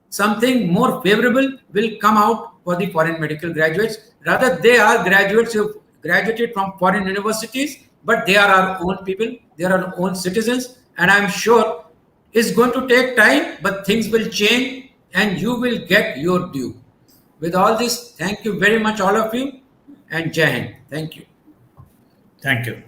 something more favorable will come out for the foreign medical graduates. Rather, they are graduates who graduated from foreign universities, but they are our own people, they are our own citizens, and I'm sure it's going to take time, but things will change and you will get your due. With all this, thank you very much, all of you, and Jai Hind. Thank you. Thank you.